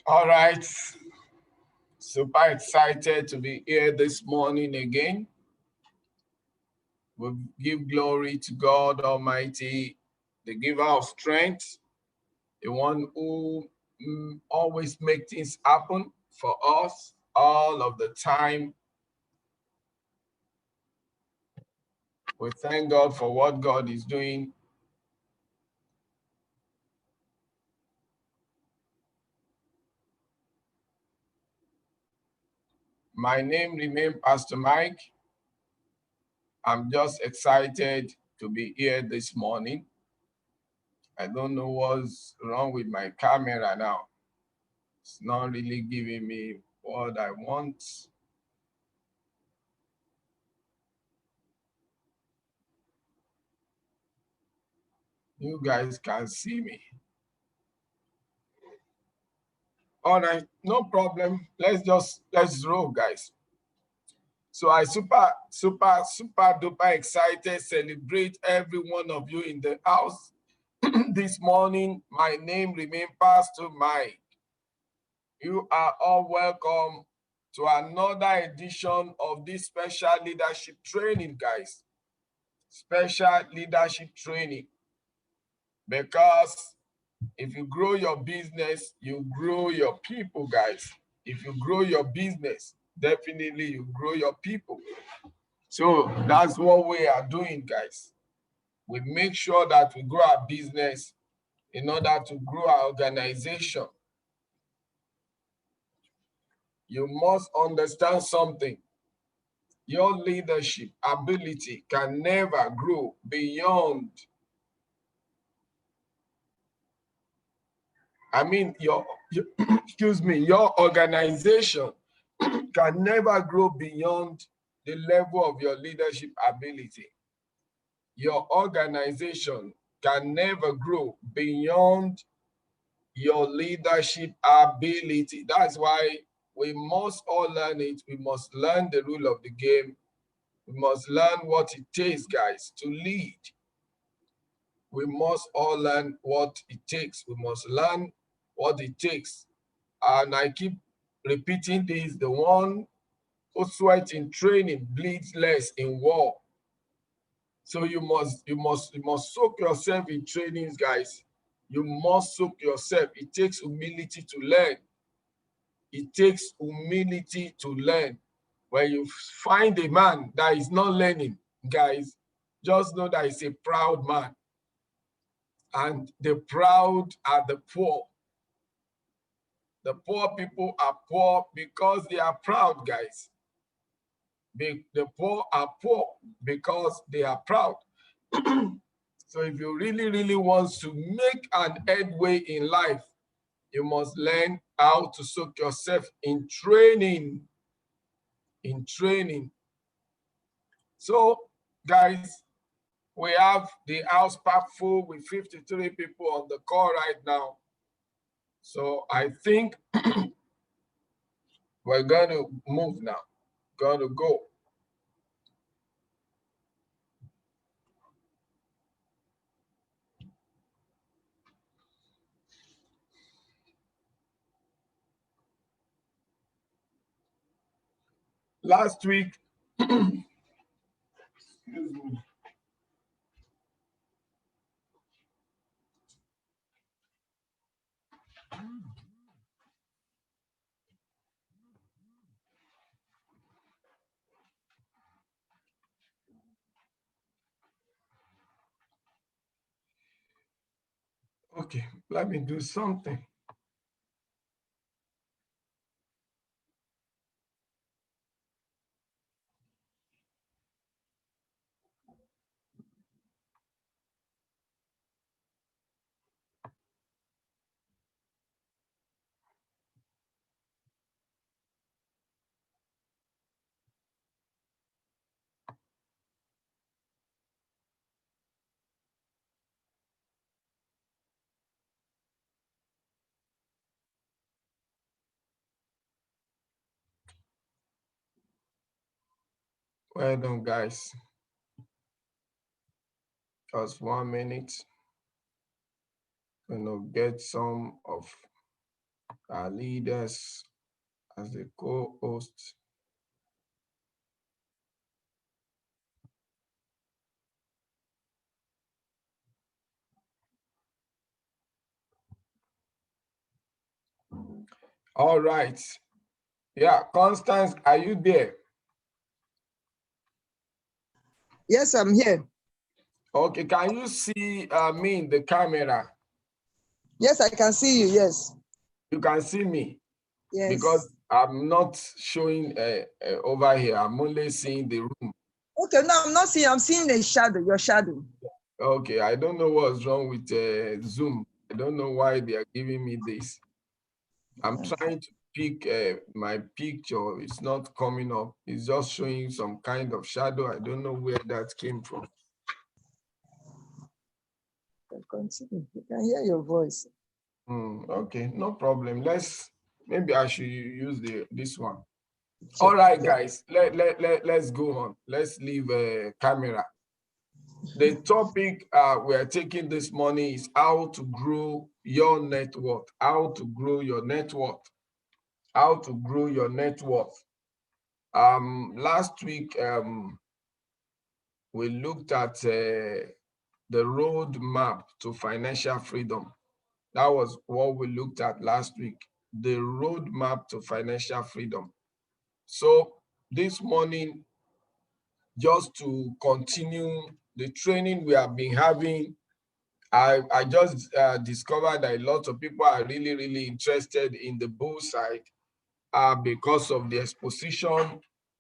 All right. Super excited to be here this morning again. We give glory to God Almighty, the giver of strength, the one who always makes things happen for us all of the time. We thank God for what God is doing. My name remains Pastor Mike. I'm just excited to be here this morning. I don't know what's wrong with my camera now. It's not really giving me what I want. You guys can see me. All right, no problem. Let's roll, guys. So I super duper excited, celebrate every one of you in the house this morning. My name remains Pastor Mike. You are all welcome to another edition of this special leadership training, guys. Special leadership training. Because if you grow your business, you grow your people, guys. If you grow your business, definitely you grow your people. So that's what we are doing, guys. We make sure that we grow our business in order to grow our organization. You must understand something. Your leadership ability can never grow beyond, excuse me, your organization can never grow beyond the level of your leadership ability. Your organization can never grow beyond your leadership ability. That's why we must all learn it. We must learn the rule of the game. We must learn what it takes, guys, to lead. We must all learn what it takes. We must learn what it takes. And I keep repeating this, the one who sweats in training bleeds less in war. So you must soak yourself in trainings, guys. You must soak yourself. It takes humility to learn. It takes humility to learn. When you find a man that is not learning, guys, just know that he's a proud man. And the proud are the poor. The poor people are poor because they are proud, guys. The poor are poor because they are proud. So if you really want to make an headway in life, you must learn how to soak yourself in training. In training. So, guys, we have the house packed full with 53 people on the call right now. So I think we're going to move now. Going to go. Last week, excuse me. Okay, let me do something. Well done, guys. Just 1 minute. Gonna get some of our leaders as the co-host. All right. Yeah, Constance, are you there? Yes, I'm here. Okay, can you see me in the camera? Yes, I can see you. Yes. You can see me because Yes. I'm not showing over here. I'm only seeing the room. Okay, no, I'm not seeing. I'm seeing a shadow. Your shadow. Okay, I don't know what's wrong with Zoom. I don't know why they are giving me this. I'm trying to pick my picture. It's not coming up. It's just showing some kind of shadow. I don't know where that came from. Continue. You can hear your voice. Okay, no problem. Maybe I should use this one. All right, guys, let's go on. Let's leave camera. The topic we are taking this morning is how to grow your net worth. How to grow your net worth. How to grow your net worth. Last week, we looked at the roadmap to financial freedom. That was what we looked at last week, the roadmap to financial freedom. So this morning, just to continue the training we have been having, I just discovered that a lot of people are really, really interested in the bull side because of the exposition,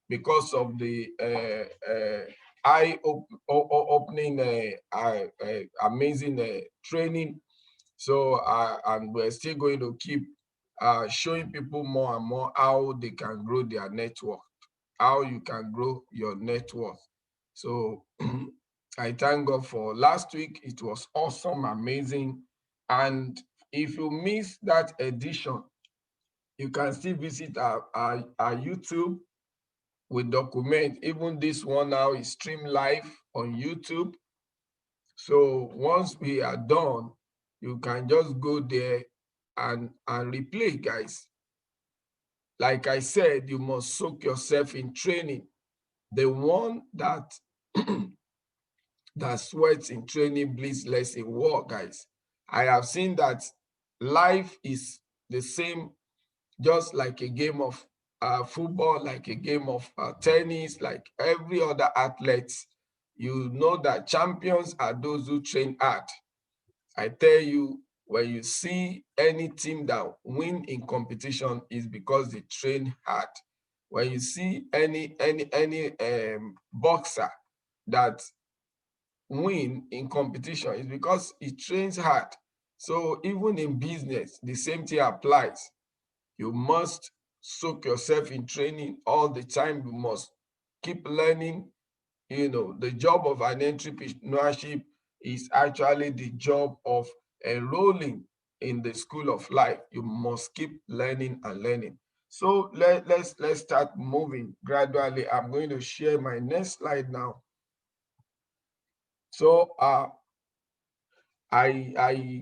because of the eye-opening, amazing training. So, and we're still going to keep showing people more and more how they can grow their network, how you can grow your net worth. So I thank God for last week. It was awesome, amazing. And if you miss that edition, you can still visit our YouTube. We document. Even this one now is streamed live on YouTube. So once we are done, you can just go there and replay, guys. Like I said, you must soak yourself in training. The one that that sweats in training bleeds less in war, guys. I have seen that life is the same, just like a game of football, like a game of tennis, like every other athlete. You know that champions are those who train hard. I tell you, when you see any team that win in competition, is because they train hard. When you see any boxer that win in competition, is because he trains hard. So even in business, the same thing applies. You must soak yourself in training all the time. You must keep learning. You know, the job of an entrepreneurship is actually the job of enrolling in the school of life. You must keep learning and learning. So let's start moving gradually. I'm going to share my next slide now. So I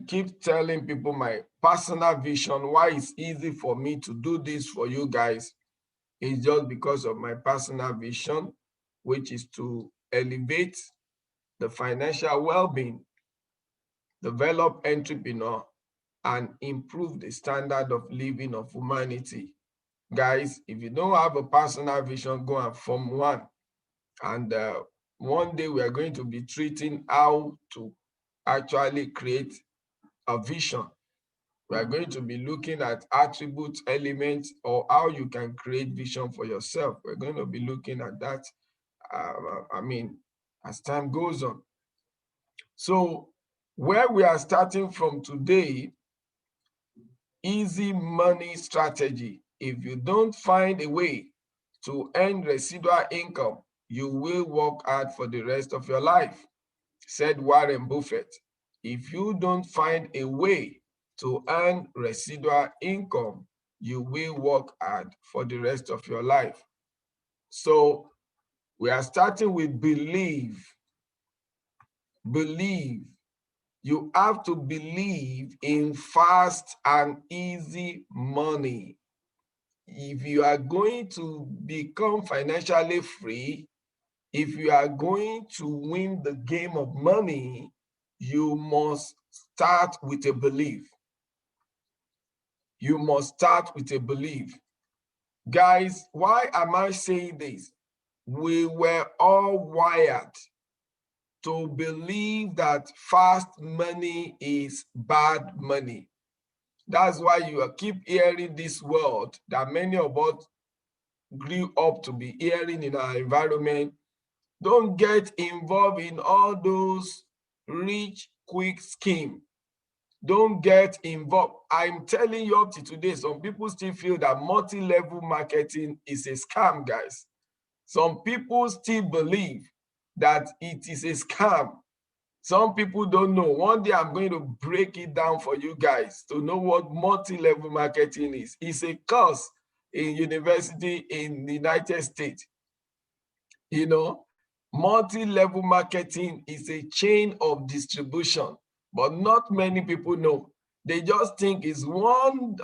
keep telling people my personal vision, why it's easy for me to do this for you guys is just because of my personal vision, which is to elevate the financial well-being, develop entrepreneur, and improve the standard of living of humanity. Guys, if you don't have a personal vision, go and form one. And one day we are going to be treating how to actually create a vision. We are going to be looking at attributes, elements, or how you can create vision for yourself. We're going to be looking at that, as time goes on. So where we are starting from today, easy money strategy. If you don't find a way to earn residual income, you will work hard for the rest of your life, said Warren Buffett. If you don't find a way to earn residual income, you will work hard for the rest of your life. So we are starting with believe. Believe. You have to believe in fast and easy money. If you are going to become financially free, if you are going to win the game of money, you must start with a belief. You must start with a belief. Guys, why am I saying this? We were all wired to believe that fast money is bad money. That's why you keep hearing this word that many of us grew up to be hearing in our environment. Don't get involved in all those rich, quick scheme. Don't get involved. I'm telling you up to today, some people still feel that multi-level marketing is a scam, guys. Some people still believe that it is a scam. Some people don't know. One day I'm going to break it down for you guys to know what multi-level marketing is. It's a course in university in the United States. You know, multi-level marketing is a chain of distribution, but not many people know. They just think it's one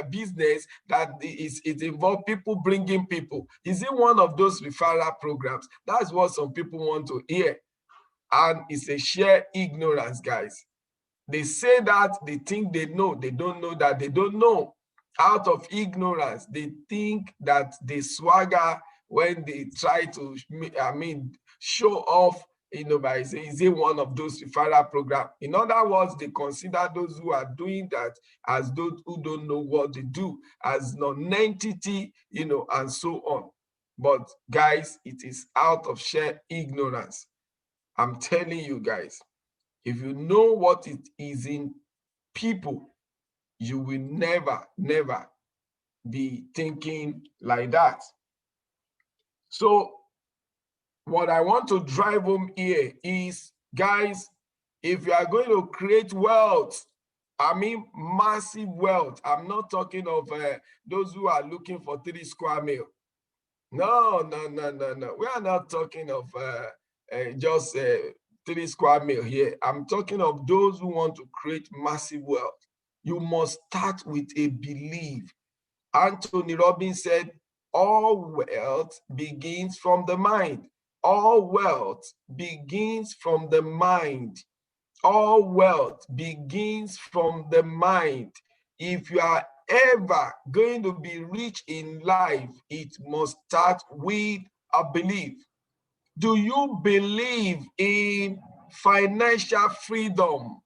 business that it involves people bringing people. Is it one of those referral programs? That's what some people want to hear. And it's a sheer ignorance, guys. They say that they think they know. They don't know that they don't know. Out of ignorance, they think that they swagger when they try to, show off, by saying, is it one of those referral programs? In other words, they consider those who are doing that as those who don't know what they do, as non-entity, and so on. But guys, it is out of sheer ignorance. I'm telling you guys, if you know what it is in people, you will never, never be thinking like that. So what I want to drive home here is, guys, if you are going to create wealth, massive wealth, I'm not talking of those who are looking for 3 square meal. No. We are not talking of just 3 square meal here. I'm talking of those who want to create massive wealth. You must start with a belief. Anthony Robbins said, all wealth begins from the mind. All wealth begins from the mind. All wealth begins from the mind. If you are ever going to be rich in life, it must start with a belief. Do you believe in financial freedom?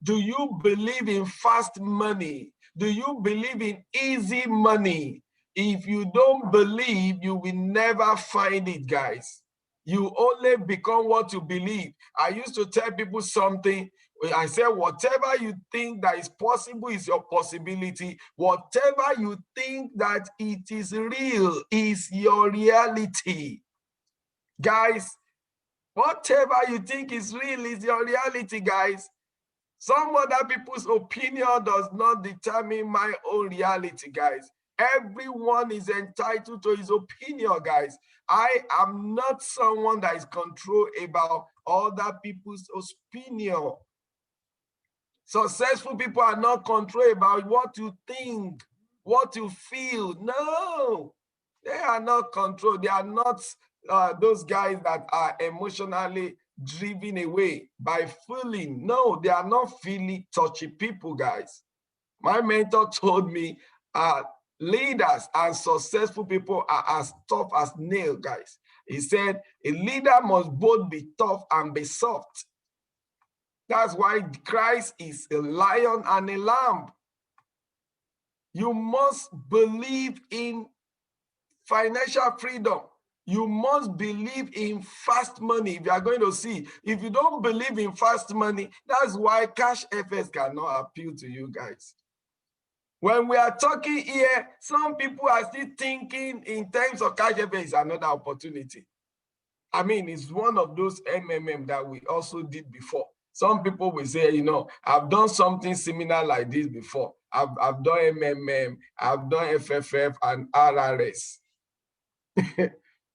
Do you believe in fast money? Do you believe in easy money? If you don't believe, you will never find it, guys. You only become what you believe. I used to tell people something. I said, whatever you think that is possible is your possibility. Whatever you think that it is real is your reality. Guys, whatever you think is real is your reality, guys. Some other people's opinion does not determine my own reality, guys. Everyone is entitled to his opinion, guys. I am not someone that is controlled about other people's opinion. Successful people are not controlled about what you think, what you feel. No, they are not controlled. They are not those guys that are emotionally driven away by feeling. No, they are not feeling touchy people, guys. My mentor told me leaders and successful people are as tough as nails, guys. He said a leader must both be tough and be soft. That's why Christ is a lion and a lamb. You must believe in financial freedom. You must believe in fast money. If you are going to see, if you don't believe in fast money, that's why cash FS cannot appeal to you guys. When we are talking here, some people are still thinking in terms of cash FS is another opportunity. It's one of those MMM that we also did before. Some people will say, I've done something similar like this before. I've done MMM, I've done FFF and RRS.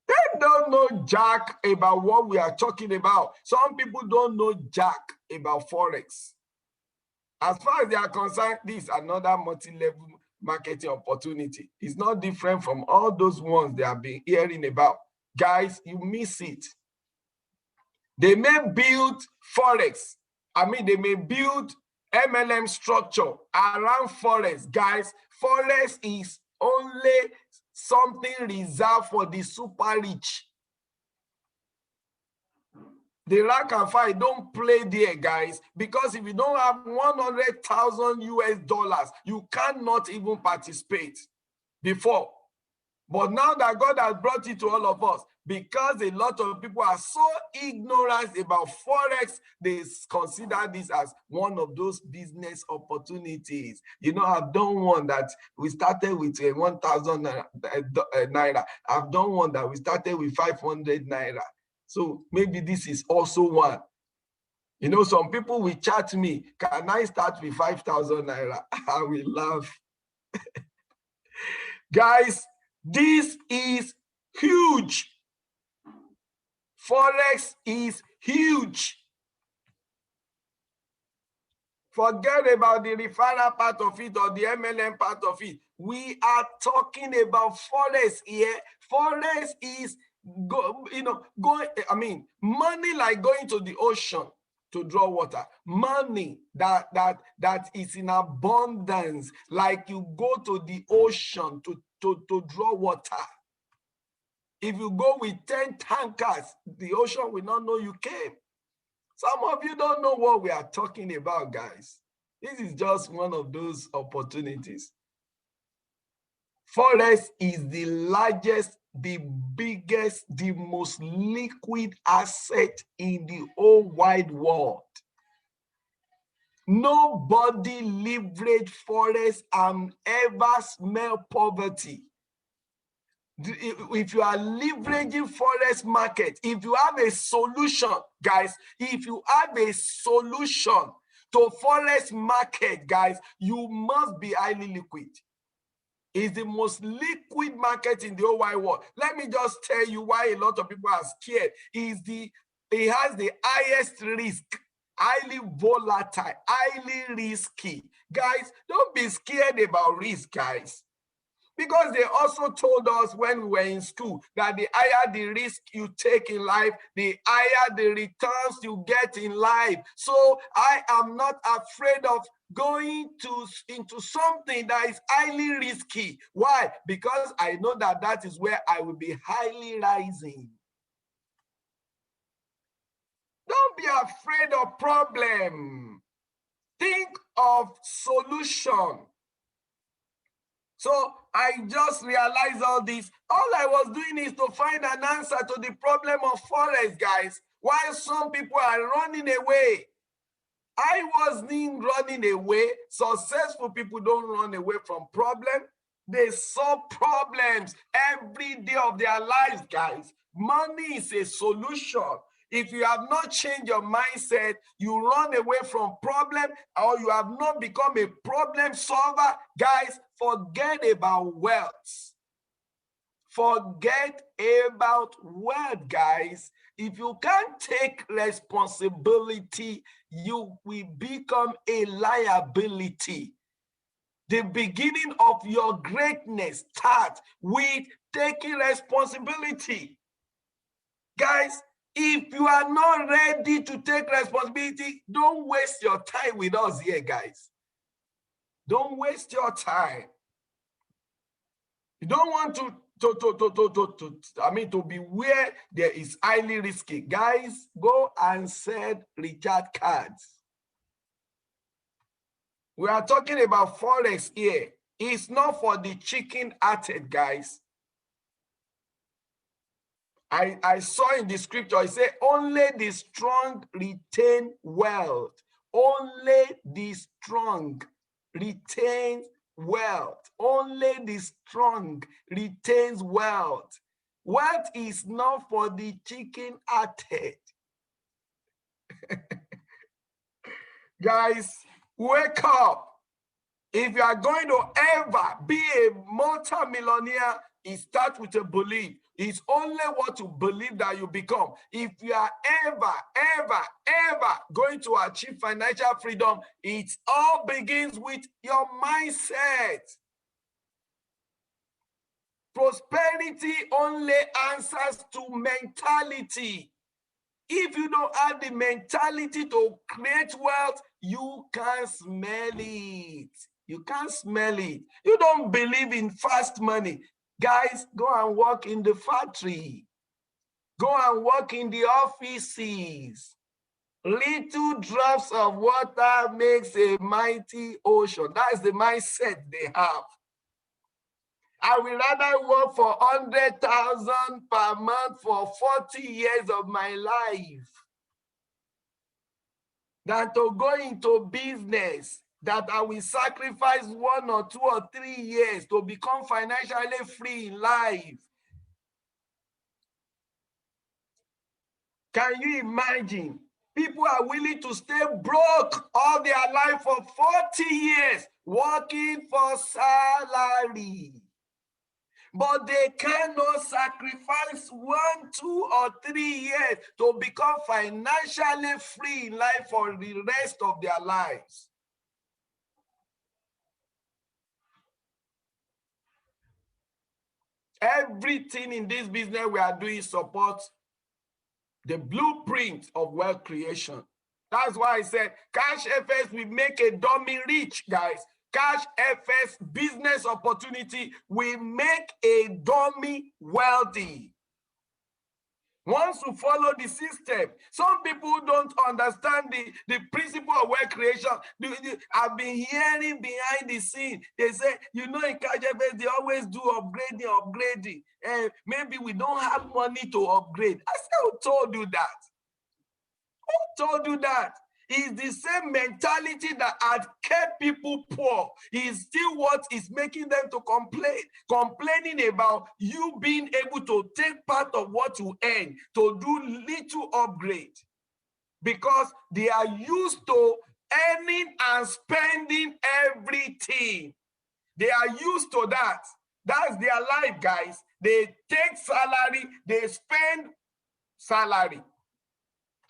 They don't know jack about what we are talking about. Some people don't know jack about Forex. As far as they are concerned, this is another multi-level marketing opportunity. It's not different from all those ones they have been hearing about. Guys, you miss it. They may build Forex. They may build MLM structure around Forex. Guys, Forex is only something reserved for the super rich. The rank and file don't play there, guys, because if you don't have 100,000 US dollars, you cannot even participate before. But now that God has brought it to all of us, because a lot of people are so ignorant about Forex, they consider this as one of those business opportunities. You know, I've done one that we started with 1,000 naira. I've done one that we started with 500 naira. So maybe this is also one. You know, some people will chat me, can I start with 5,000 naira? I will laugh. Guys, this is huge. Forex is huge. Forget about the referral part of it or the MLM part of it. We are talking about Forex here. Forex is money like going to the ocean to draw water. Money that is in abundance, like you go to the ocean to draw water. If you go with 10 tankers, the ocean will not know you came. Some of you don't know what we are talking about, guys. This is just one of those opportunities. Forex is the largest, the biggest, the most liquid asset in the whole wide world. Nobody leverage Forex and ever smell poverty. If you are leveraging Forex market, if you have a solution, guys, if you have a solution to Forex market, guys, you must be highly liquid. It's the most liquid market in the whole wide world. Let me just tell you why a lot of people are scared. It has the highest risk, highly volatile, highly risky. Guys, don't be scared about risk, guys. Because they also told us when we were in school that the higher the risk you take in life, the higher the returns you get in life. So I am not afraid of going into something that is highly risky. Why? Because I know that that is where I will be highly rising. Don't be afraid of problem. Think of solution. So I just realized all this. All I was doing is to find an answer to the problem of Forex, guys. While some people are running away, I wasn't running away. Successful people don't run away from problems. They solve problems every day of their lives, guys. Money is a solution. If you have not changed your mindset, you run away from problem, or you have not become a problem solver, guys, forget about wealth. Forget about wealth, guys. If you can't take responsibility, you will become a liability. The beginning of your greatness starts with taking responsibility. Guys, if you are not ready to take responsibility, don't waste your time with us here, guys. Don't waste your time. You don't want to be where there is highly risky. Guys, go and sell recharge cards. We are talking about Forex here. It's not for the chicken-hearted, guys. I saw in the scripture, it said, only the strong retain wealth. Only the strong retain wealth. Only the strong retains wealth. Wealth is not for the chicken-hearted. Guys, wake up. If you are going to ever be a multi-millionaire, it starts with a belief. It's only what you believe that you become. If you are ever going to achieve financial freedom, it all begins with your mindset. Prosperity only answers to mentality. If you don't have the mentality to create wealth, you can't smell it. You can't smell it. You don't believe in fast money. Guys, go and work in the factory. Go and work in the offices. Little drops of water makes a mighty ocean. That's the mindset they have. I will rather work for 100,000 per month for 40 years of my life than to go into business that I will sacrifice 1 or 2 or 3 years to become financially free in life. Can you imagine? People are willing to stay broke all their life for 40 years working for salary. But they cannot sacrifice 1, 2, or 3 years to become financially free in life for the rest of their lives. Everything in this business we are doing supports the blueprint of wealth creation. That's why I said Cash FS will make a dummy rich, guys. Cash FS business opportunity will make a dummy wealthy. Once you follow the system, some people don't understand the principle of wealth creation. I've been hearing behind the scene, they say, you know, in Cash FS, they always do upgrading. And maybe we don't have money to upgrade. I said, who told you that? Who told you that? It's the same mentality that had kept people poor. It's still what is making them to complain. Complaining about you being able to take part of what you earn to do little upgrade. Because they are used to earning and spending everything. They are used to that. That's their life, guys. They take salary, they spend salary.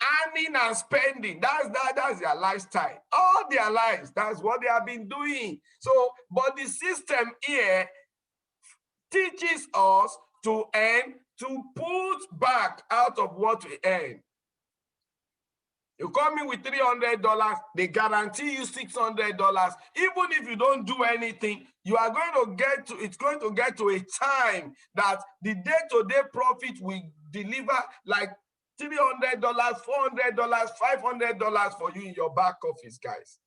Earning and spending, that's their lifestyle. All their lives, that's what they have been doing. So, but the system here teaches us to earn, to put back out of what we earn. You come in with $300, they guarantee you $600. Even if you don't do anything, you are going to get to, it's going to get to a time that the day-to-day profit will deliver like $300, $400, $500 for you in your back office, guys.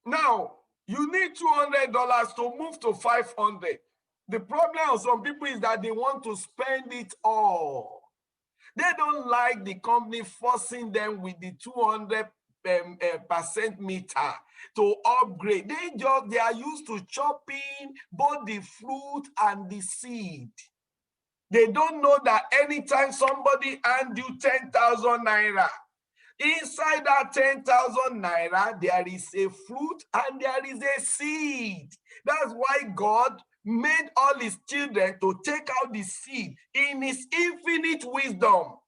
Now, you need $200 to move to $500. The problem of some people is that they want to spend it all. They don't like the company forcing them with the 200% meter to upgrade. They are used to chopping both the fruit and the seed. They don't know that anytime somebody hands you 10,000 naira, inside that 10,000 naira, there is a fruit and there is a seed. That's why God made all his children to take out the seed in his infinite wisdom,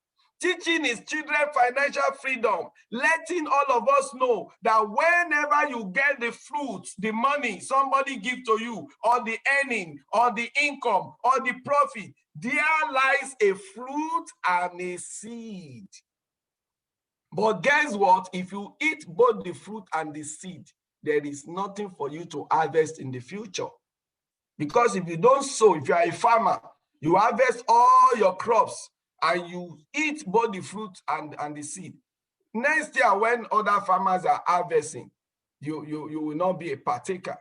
teaching his children financial freedom, letting all of us know that whenever you get the fruits, the money somebody give to you, or the earning, or the income, or the profit, there lies a fruit and a seed. But guess what? If you eat both the fruit and the seed, there is nothing for you to harvest in the future. Because if you don't sow, if you are a farmer, you harvest all your crops and you eat both the fruit and the seed. Next year, when other farmers are harvesting, you will not be a partaker.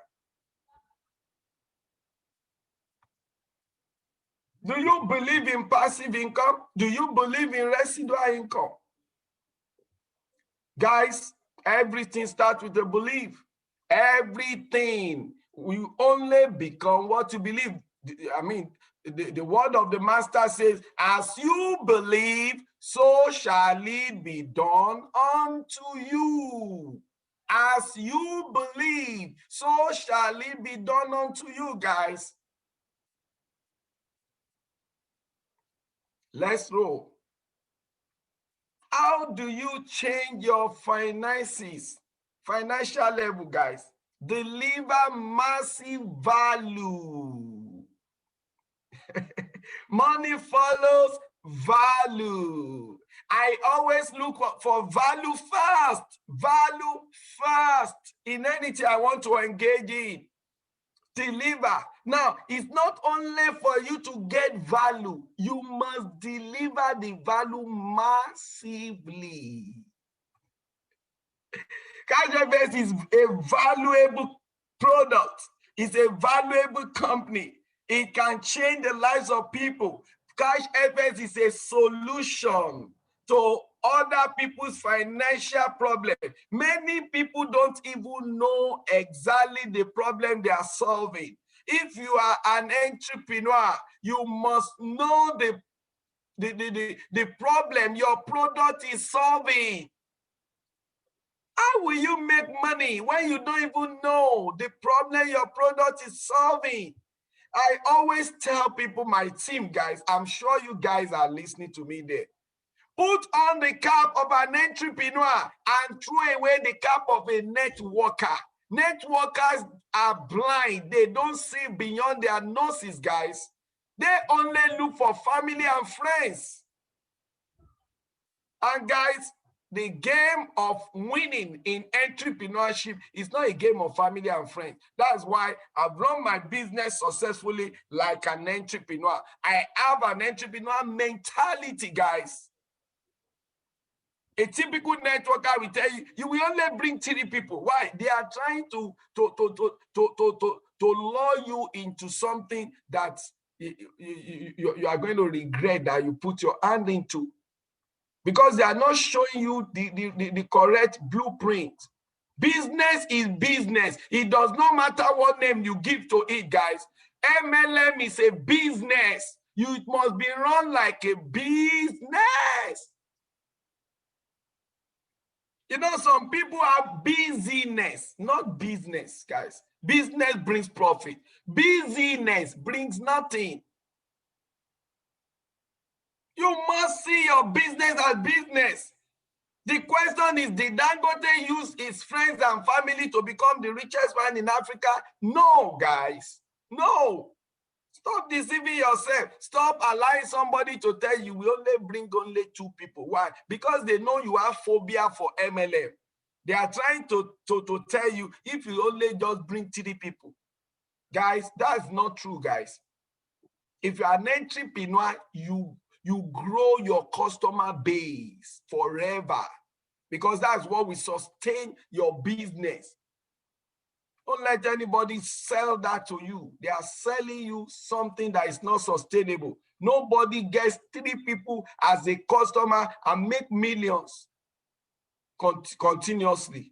Do you believe in passive income? Do you believe in residual income? Guys, everything starts with a belief. Everything will only become what you believe. I mean, the word of the master says, as you believe, so shall it be done unto you. As you believe, so shall it be done unto you, guys. Let's roll. How do you change your finances, financial level, guys? Deliver massive value. Money follows value. I always look for value first. Value first in anything I want to engage in. Deliver. Now, it's not only for you to get value, you must deliver the value massively. CashFX is a valuable product. It's a valuable company. It can change the lives of people. CashFX is a solution to other people's financial problem. Many people don't even know exactly the problem they are solving. If you are an entrepreneur, you must know the problem your product is solving. How will you make money when you don't even know the problem your product is solving? I always tell people, my team, guys, I'm sure you guys are listening to me there. Put on the cap of an entrepreneur and throw away the cap of a networker. Networkers are blind. They don't see beyond their noses, guys. They only look for family and friends. And guys, the game of winning in entrepreneurship is not a game of family and friends. That's why I've run my business successfully like an entrepreneur. I have an entrepreneur mentality, guys. A typical networker will tell you, you will only bring 3 people. Why? They are trying to lure you into something that you are going to regret that you put your hand into. Because they are not showing you the correct blueprint. Business is business. It does not matter what name you give to it, guys. MLM is a business. It must be run like a business. You know, some people have busyness, not business, guys. Business brings profit. Busyness brings nothing. You must see your business as business. The question is, did Dangote use his friends and family to become the richest man in Africa? No, guys. No. Stop deceiving yourself. Stop allowing somebody to tell you we only bring only 2 people. Why? Because they know you have phobia for MLM. They are trying to tell you if you only just bring 3 people. Guys, that's not true, guys. If you are an entrepreneur, you grow your customer base forever, because that's what will sustain your business. Don't let anybody sell that to you. They are selling you something that is not sustainable. Nobody gets 3 people as a customer and make millions continuously.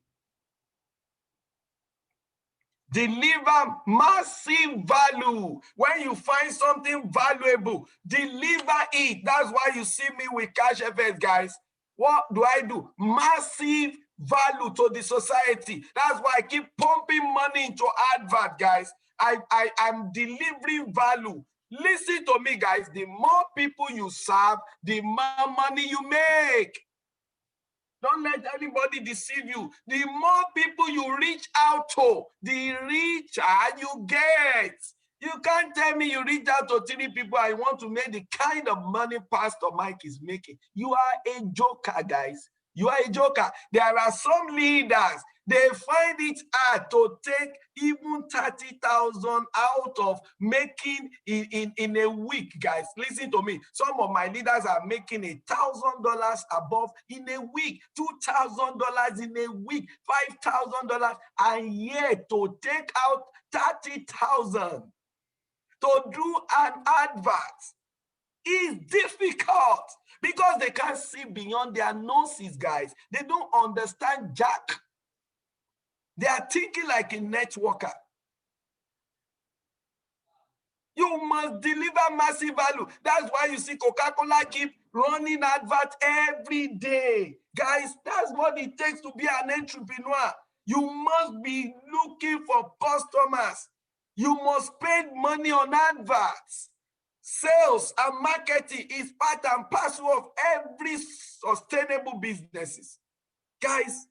Deliver massive value. When you find something valuable, deliver it. That's why you see me with CashFX, guys. What do I do? Massive value to the society. That's why I keep pumping money into advert, guys. I'm delivering value. Listen to me, guys. The more people you serve, the more money you make. Don't let anybody deceive you. The more people you reach out to, the richer you get. You can't tell me you reach out to 3 people and want to make the kind of money Pastor Mike is making. You are a joker, guys. You are a joker. There are some leaders, they find it hard to take even 30,000 out of making in a week, guys. Listen to me. Some of my leaders are making $1,000 above in a week, $2,000 in a week, $5,000, and yet to take out 30,000 to do an advert is difficult because they can't see beyond their noses, guys. They don't understand jack. They are thinking like a networker. You must deliver massive value. That's why you see Coca-Cola keep running adverts every day. Guys, that's what it takes to be an entrepreneur. You must be looking for customers. You must spend money on adverts. Sales and marketing is part and parcel of every sustainable businesses. Guys,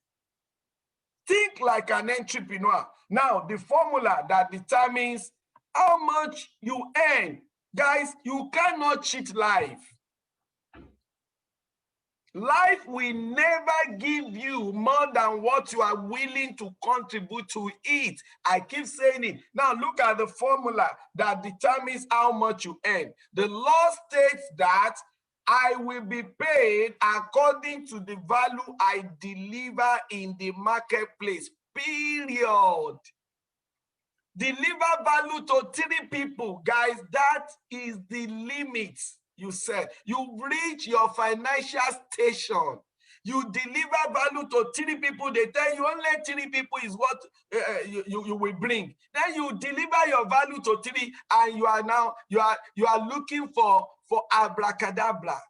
think like an entrepreneur. Now, the formula that determines how much you earn, guys, you cannot cheat life. Life will never give you more than what you are willing to contribute to it. I keep saying it. Now look at the formula that determines how much you earn. The law states that I will be paid according to the value I deliver in the marketplace, period. Deliver value to 3 people, guys. That is the limit. You said you reach your financial station. You deliver value to 3 people. They tell you only 3 people is what you will bring. Then you deliver your value to 3, and you are now you are looking for abracadabra.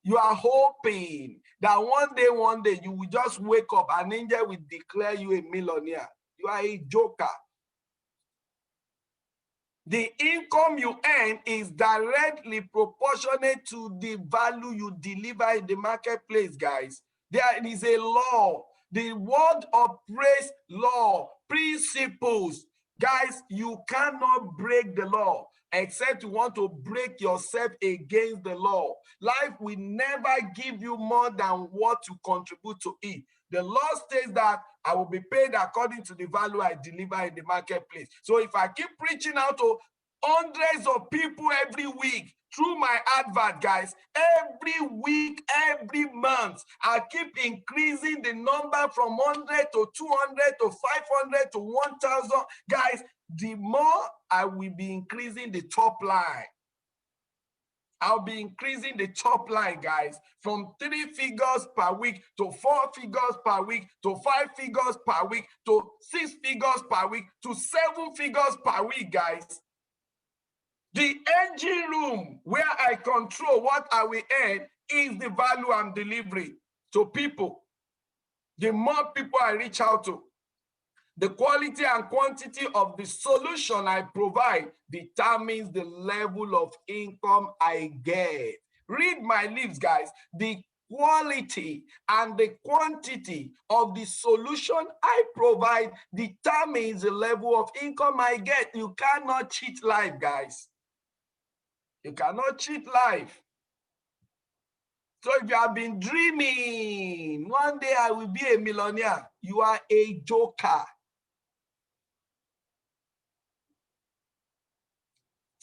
You are hoping that one day you will just wake up, an angel will declare you a millionaire. You are a joker. The income you earn is directly proportionate to the value you deliver in the marketplace, guys. There is a law. The word operates law, principles. Guys, you cannot break the law except you want to break yourself against the law. Life will never give you more than what you contribute to it. The law states that I will be paid according to the value I deliver in the marketplace. So if I keep preaching out to hundreds of people every week through my advert, guys, every week, every month, I keep increasing the number from 100 to 200 to 500 to 1,000. Guys, the more I will be increasing the top line. I'll be increasing the top line, guys, from 3 figures per week to 4 figures per week to 5 figures per week to 6 figures per week to 7 figures per week, guys. The engine room where I control what I will earn is the value I'm delivering to people. The more people I reach out to, the quality and quantity of the solution I provide determines the level of income I get. Read my lips, guys. The quality and the quantity of the solution I provide determines the level of income I get. You cannot cheat life, guys. You cannot cheat life. So if you have been dreaming, one day I will be a millionaire, you are a joker.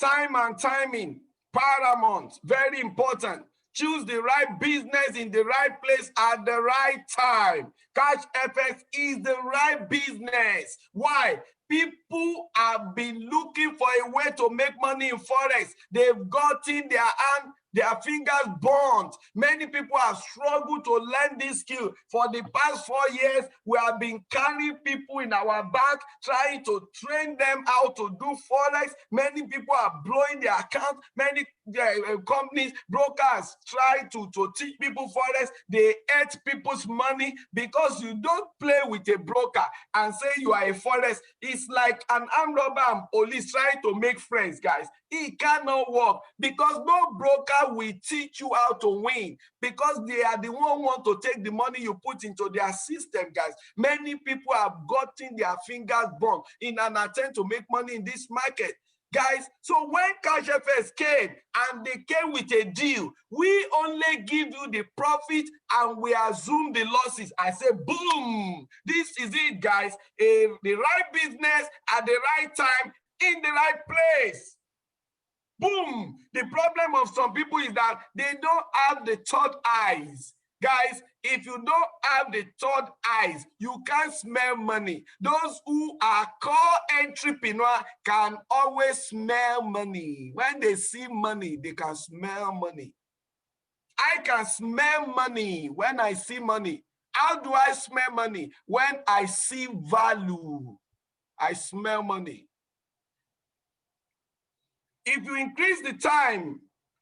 Time and timing, paramount, very important. Choose the right business in the right place at the right time. Cash FX is the right business. Why? People have been looking for a way to make money in Forex. They've gotten their fingers burnt. Many people have struggled to learn this skill. For the past 4 years, we have been carrying people in our back, trying to train them how to do Forex. Many people are blowing their account. Many companies, brokers try to teach people Forex. They eat people's money because you don't play with a broker and say you are a Forex. It's like an armed robber and police trying to make friends, guys. It cannot work because no broker will teach you how to win because they are the one who want to take the money you put into their system, guys. Many people have gotten their fingers burned in an attempt to make money in this market. Guys, so when Cash FX came and they came with a deal, we only give you the profit and we assume the losses. I say, boom, this is it, guys. The right business at the right time in the right place. Boom. The problem of some people is that they don't have the third eyes. Guys, if you don't have the third eyes, you can't smell money. Those who are core entrepreneur can always smell money. When they see money, they can smell money. I can smell money when I see money. How do I smell money? When I see value, I smell money. If you increase the time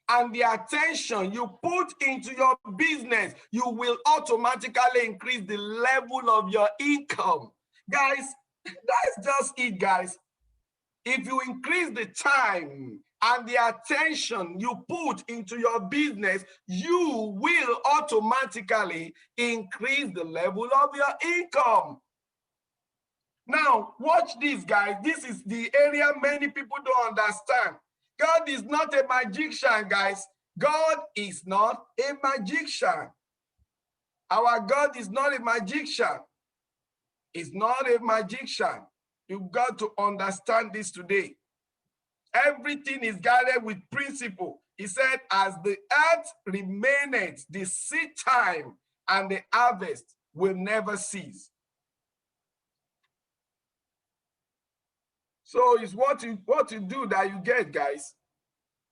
and the attention you put into your business, you will automatically increase the level of your income. Guys, that's just it, guys. If you increase the time and the attention you put into your business, you will automatically increase the level of your income. Now, watch this, guys. This is the area many people don't understand. God is not a magician, guys. God is not a magician. Our God is not a magician. He's not a magician. You've got to understand this today. Everything is guided with principle. He said, as the earth remaineth, the seed time and the harvest will never cease. So it's what you do that you get, guys.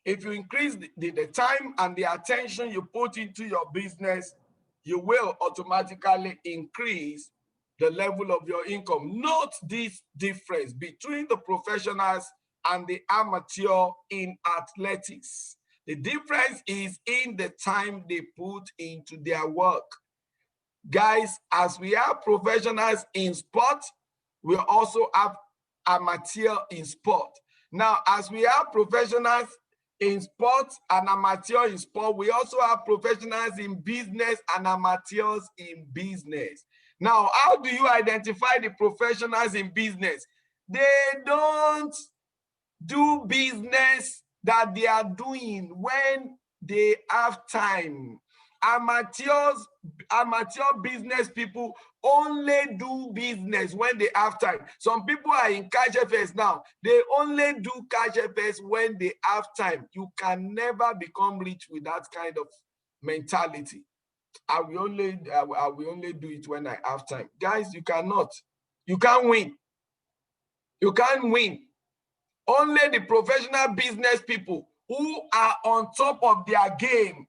If you increase the time and the attention you put into your business, you will automatically increase the level of your income. Note this difference between the professionals and the amateur in athletics. The difference is in the time they put into their work. Guys, as we are professionals in sport, we also have amateur in sport. Now, as we are professionals in sport and amateur in sport, we also have professionals in business and amateurs in business. Now, how do you identify the professionals in business? They don't do business that they are doing when they have time. Amateur business people only do business when they have time. Some people are in cash FS now. They only do cash FS when they have time. You can never become rich with that kind of mentality. I will only do it when I have time. Guys, you cannot. You can't win. You can't win. Only the professional business people who are on top of their game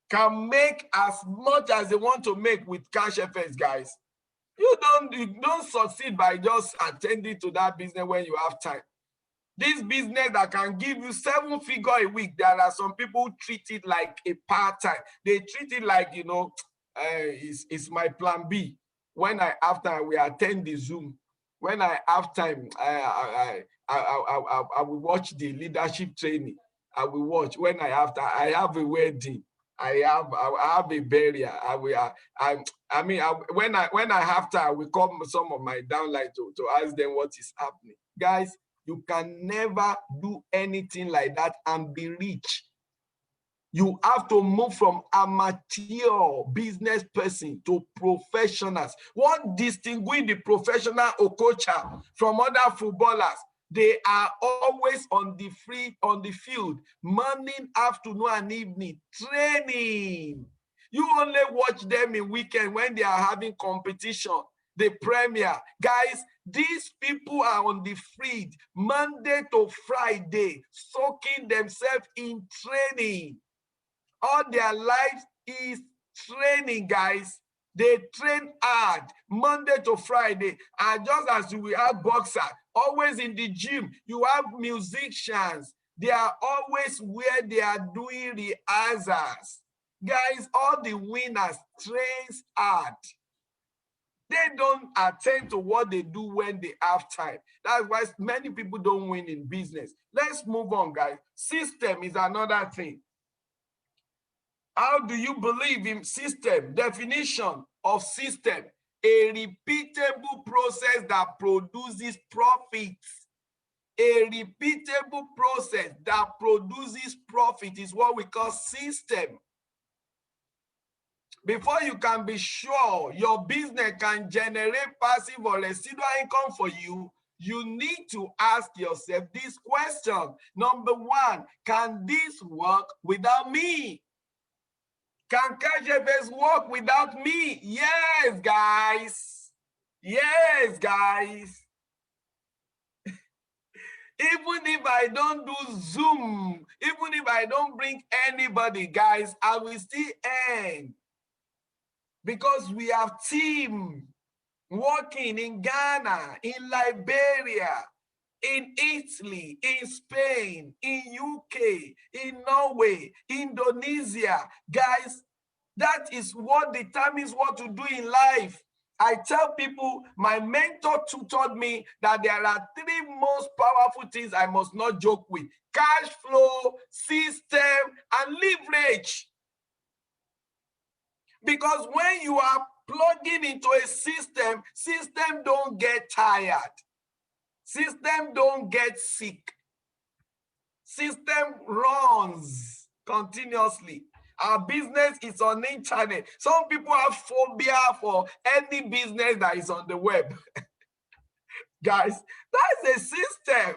can make as much as they want to make with cash FS, guys. You don't succeed by just attending to that business when you have time. This business that can give you 7 figures a week, there are some people who treat it like a part-time. They treat it like, it's my plan B. When I have time, we attend the Zoom. When I have time, I will watch the leadership training. I will watch. When I have time, I have a wedding. I have a burial. When I have time, I will call some of my downline to ask them what is happening. Guys, you can never do anything like that and be rich. You have to move from amateur business person to professionals. What distinguishes the professional Okocha from other footballers? They are always on the field, morning, afternoon, and evening, training. You only watch them in weekend when they are having competition, the Premier. Guys, these people are on the field Monday to Friday, soaking themselves in training. All their lives is training, guys. They train hard Monday to Friday. And just as we have boxers, always in the gym, you have musicians. They are always where they are doing rehearsals. Guys, all the winners trains hard. They don't attend to what they do when they have time. That's why many people don't win in business. Let's move on, guys. System is another thing. How do you believe in system? Definition of system: a repeatable process that produces profits. A repeatable process that produces profit is what we call system. Before you can be sure your business can generate passive or residual income for you, you need to ask yourself this question. Number one, can this work without me? Can cash FS work without me? Yes, guys. Yes, guys. Even if I don't do Zoom, even if I don't bring anybody, guys, I will still earn. Because we have team working in Ghana, in Liberia, in Italy, in Spain, in UK, in Norway, Indonesia. Guys, that is what determines what to do in life. I tell people, my mentor tutored me that there are 3 most powerful things I must not joke with: cash flow, system, and leverage. Because when you are plugging into a system, system don't get tired. System don't get sick. System runs continuously. Our business is on the internet. Some people have phobia for any business that is on the web. Guys, that's a system.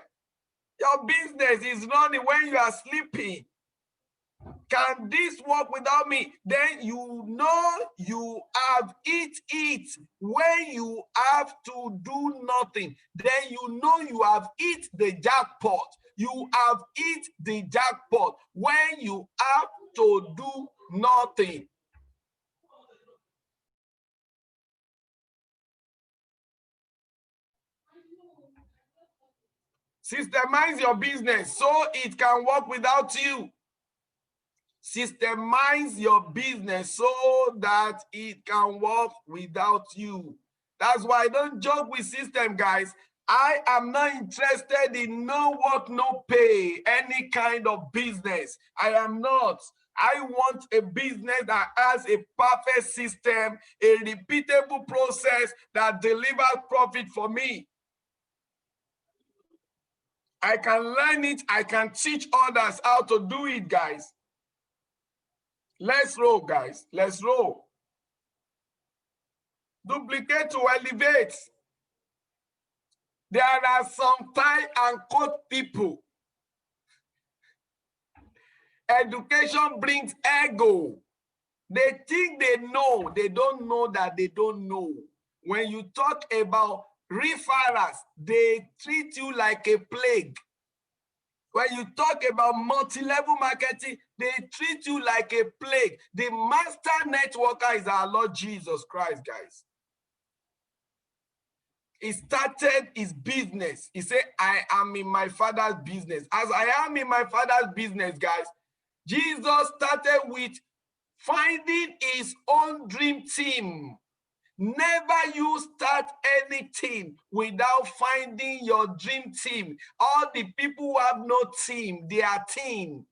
Your business is running when you are sleeping. Can this work without me? Then you know you have it. When you have to do nothing, then you know you have hit the jackpot. You have hit the jackpot when you have to do nothing. Systemize your business so it can work without you. Systemize your business so that it can work without you. That's why I don't joke with system, guys. I am not interested in no work, no pay, any kind of business. I am not. I want a business that has a perfect system, a repeatable process that delivers profit for me. I can learn it. I can teach others how to do it, guys. Let's roll, guys. Let's roll. Duplicate to elevate. There are some tie and coat people. Education brings ego. They think they know. They don't know that they don't know. When you talk about referrals, they treat you like a plague. When you talk about multi-level marketing, they treat you like a plague. The master networker is our Lord Jesus Christ, guys. He started his business. He said, I am in my father's business. As I am in my father's business, guys, Jesus started with finding his own dream team. Never you start anything without finding your dream team. All the people who have no team, they are team.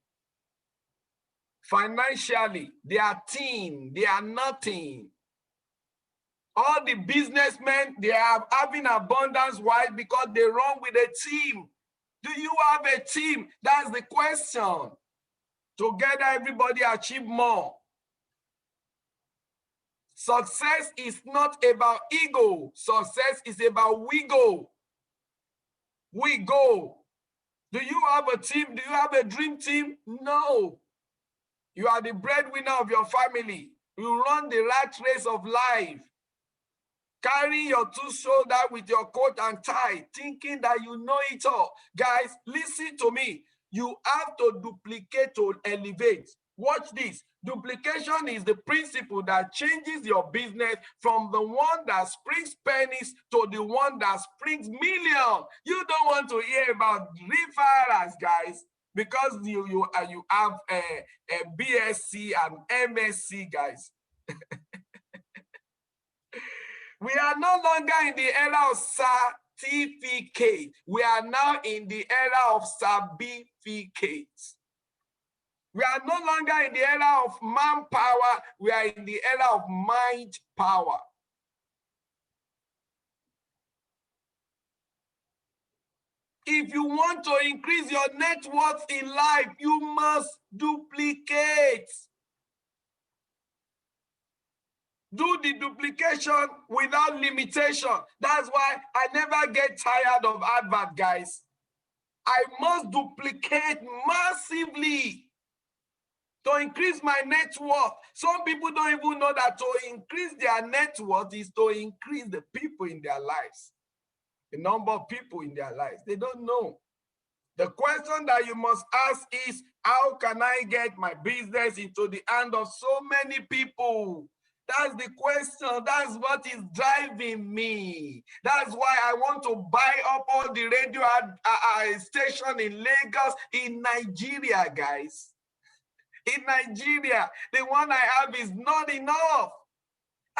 Financially, they are team. They are nothing. All the businessmen, they are having abundance. Why? Because they run with a team. Do you have a team? That's the question. Together, everybody achieve more. Success is not about ego. Success is about we go. We go. Do you have a team? Do you have a dream team? No. You are the breadwinner of your family. You run the rat race of life. Carry your 2 shoulders with your coat and tie, thinking that you know it all. Guys, listen to me. You have to duplicate to elevate. Watch this. Duplication is the principle that changes your business from the one that springs pennies to the one that springs millions. You don't want to hear about referrals, guys, because you have a BSc and MSc, guys. We are no longer in the era of certificate. We are now in the era of certificates. We are no longer in the era of manpower. We are in the era of mind power. If you want to increase your net worth in life, you must duplicate. Do the duplication without limitation. That's why I never get tired of advert, guys. I must duplicate massively to increase my net worth. Some people don't even know that to increase their net worth is to increase the people in their lives. The number of people in their lives. They don't know. The question that you must ask is, how can I get my business into the hand of so many people? That's the question. That's what is driving me. That's why I want to buy up all the radio station in Lagos, in Nigeria, guys. In Nigeria, the one I have is not enough.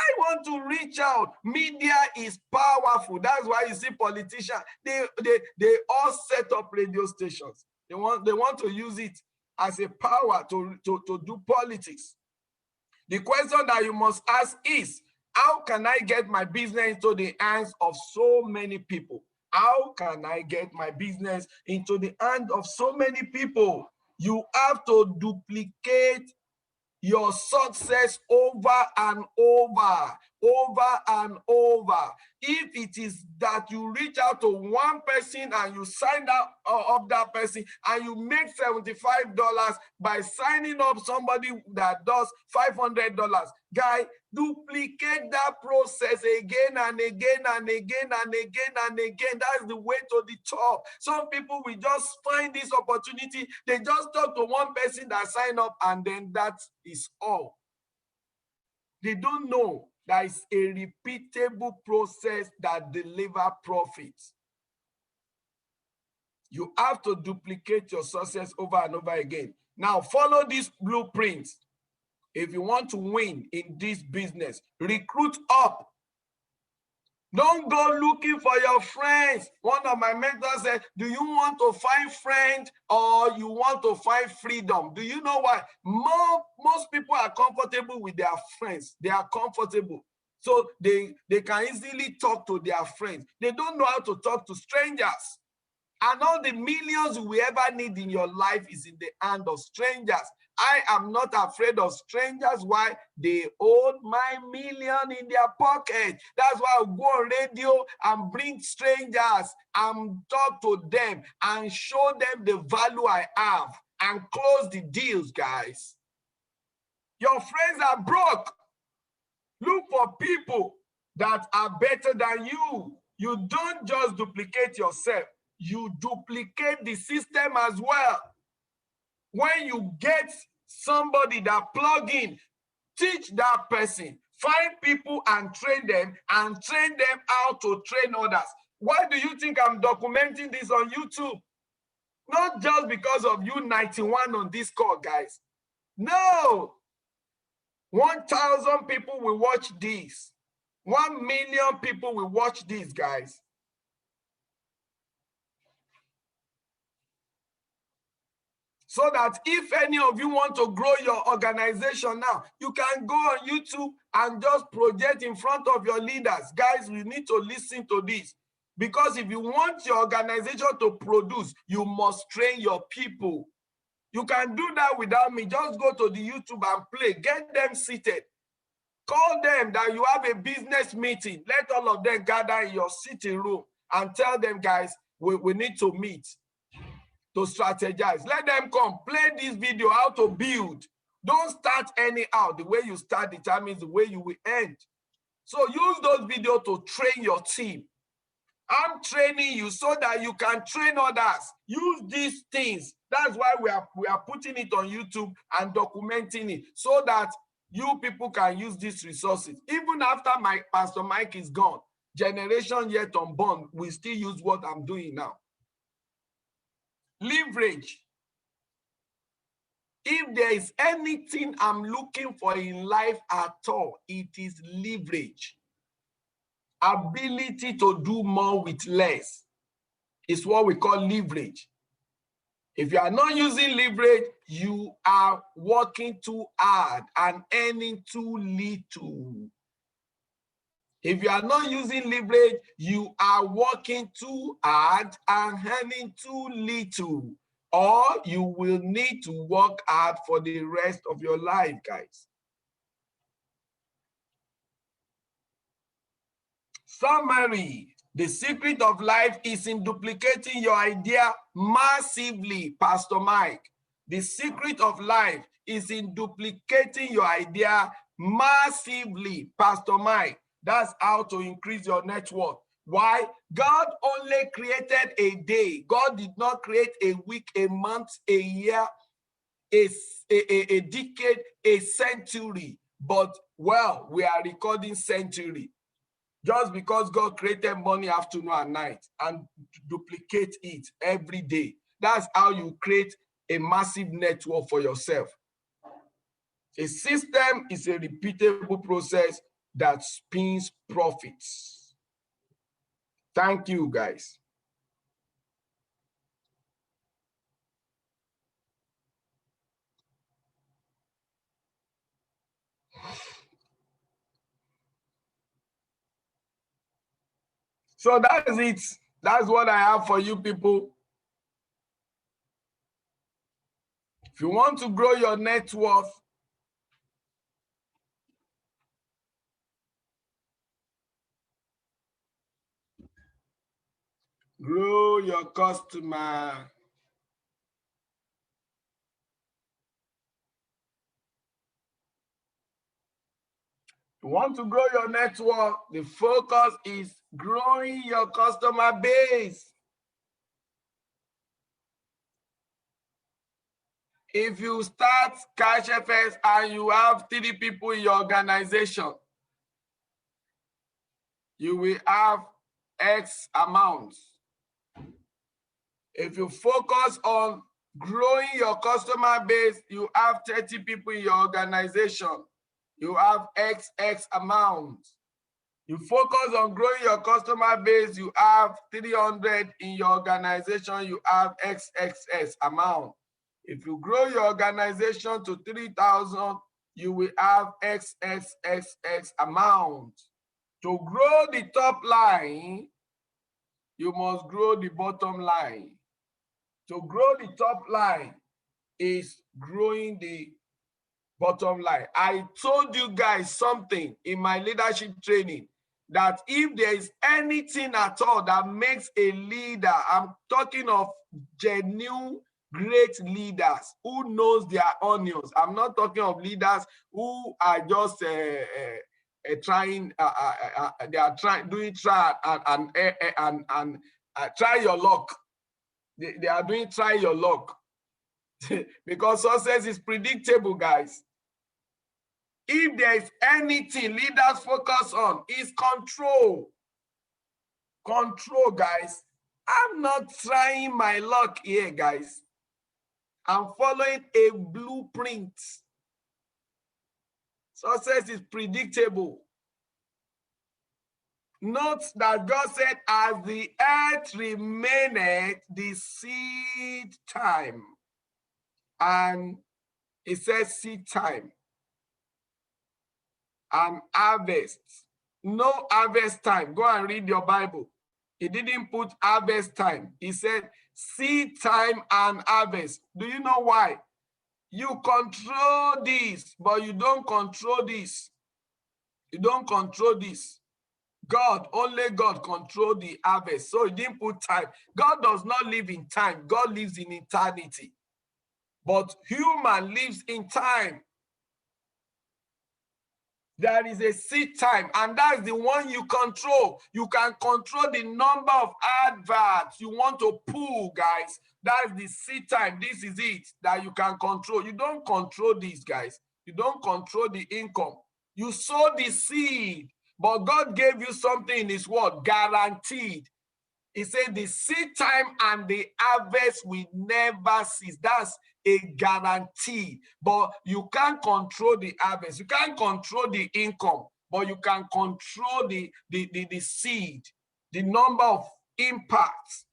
I want to reach out. Media is powerful. That's why you see politicians, they all set up radio stations. They want to use it as a power to do politics. The question that you must ask is, how can I get my business into the hands of so many people? How can I get my business into the hands of so many people? You have to duplicate your success over and over and over. If it is that you reach out to one person and you sign up that person and you make $75 by signing up somebody that does $500, guy, duplicate that process again and again and again and again and again. That's the way to the top. Some people will just find this opportunity. They just talk to one person that sign up and then that is all. They don't know that it's a repeatable process that delivers profits. You have to duplicate your success over and over again. Now, follow this blueprint. If you want to win in this business, recruit up. Don't go looking for your friends. One of my mentors said, do you want to find friends or you want to find freedom? Do you know why? Most people are comfortable with their friends. They are comfortable. So they can easily talk to their friends. They don't know how to talk to strangers. And all the millions you will ever need in your life is in the hand of strangers. I am not afraid of strangers. Why? They hold my million in their pocket. That's why I go on radio and bring strangers and talk to them and show them the value I have and close the deals, guys. Your friends are broke. Look for people that are better than you. You don't just duplicate yourself. You duplicate the system as well. When you get somebody that plug in, teach that person, find people and train them how to train others. Why do you think I'm documenting this on YouTube? Not just because of you 91 on this call, guys. No. 1,000 people will watch this. 1 million people will watch this, guys. So that if any of you want to grow your organization now, you can go on YouTube and just project in front of your leaders. Guys, we need to listen to this. Because if you want your organization to produce, you must train your people. You can do that without me. Just go to the YouTube and play. Get them seated. Call them that you have a business meeting. Let all of them gather in your sitting room and tell them, guys, we need to meet. To strategize. Let them come. Play this video, how to build. Don't start anyhow. The way you start determines the way you will end. So use those videos to train your team. I'm training you so that you can train others. Use these things. That's why we are putting it on YouTube and documenting it so that you people can use these resources. Even after Pastor Mike is gone, generation yet unborn will still use what I'm doing now. Leverage. If there is anything I'm looking for in life at all, it is leverage. Ability to do more with less is what we call leverage. If you are not using leverage, you are working too hard and earning too little. If you are not using leverage, you are working too hard and earning too little. Or you will need to work hard for the rest of your life, guys. Summary. The secret of life is in duplicating your idea massively, Pastor Mike. The secret of life is in duplicating your idea massively, Pastor Mike. That's how to increase your net worth. Why? God only created a day. God did not create a week, a month, a year, a decade, a century. But, well, we are recording century. Just because God created morning, afternoon, and night and duplicate it every day. That's how you create a massive network for yourself. A system is a repeatable process that spins profits. Thank you, guys. So that's it. That's what I have for you people. If you want to grow your net worth, grow your customer. You want to grow your network, the focus is growing your customer base. If you start Cash FS and you have 3 people in your organization, you will have X amount. If you focus on growing your customer base, you have 30 people in your organization, you have XX amount. You focus on growing your customer base, you have 300 in your organization, you have XXS amount. If you grow your organization to 3,000, you will have XXXX amount. To grow the top line, you must grow the bottom line. To grow the top line is growing the bottom line. I told you guys something in my leadership training, that if there is anything at all that makes a leader, I'm talking of genuine great leaders who knows their onions. I'm not talking of leaders who are just trying, they are doing try and try your luck. They are doing try your luck. Because success is predictable, guys. If there is anything leaders focus on, is control. Control, guys. I'm not trying my luck here, guys. I'm following a blueprint. Success is predictable. Note that God said, as the earth remaineth, the seed time. And it says seed time and harvest. No harvest time. Go and read your Bible. He didn't put harvest time. He said seed time and harvest. Do you know why? You control this, but you don't control this. You don't control this. God, only God control the harvest. So he didn't put time. God does not live in time. God lives in eternity. But human lives in time. There is a seed time, and that's the one you control. You can control the number of adverts you want to pull, guys. That's the seed time. This is it that you can control. You don't control this, guys. You don't control the income. You sow the seed, but God gave you something in his word, guaranteed. He said the seed time and the harvest will never cease. That's a guarantee. But you can't control the harvest. You can't control the income, but you can control the seed, the number of impacts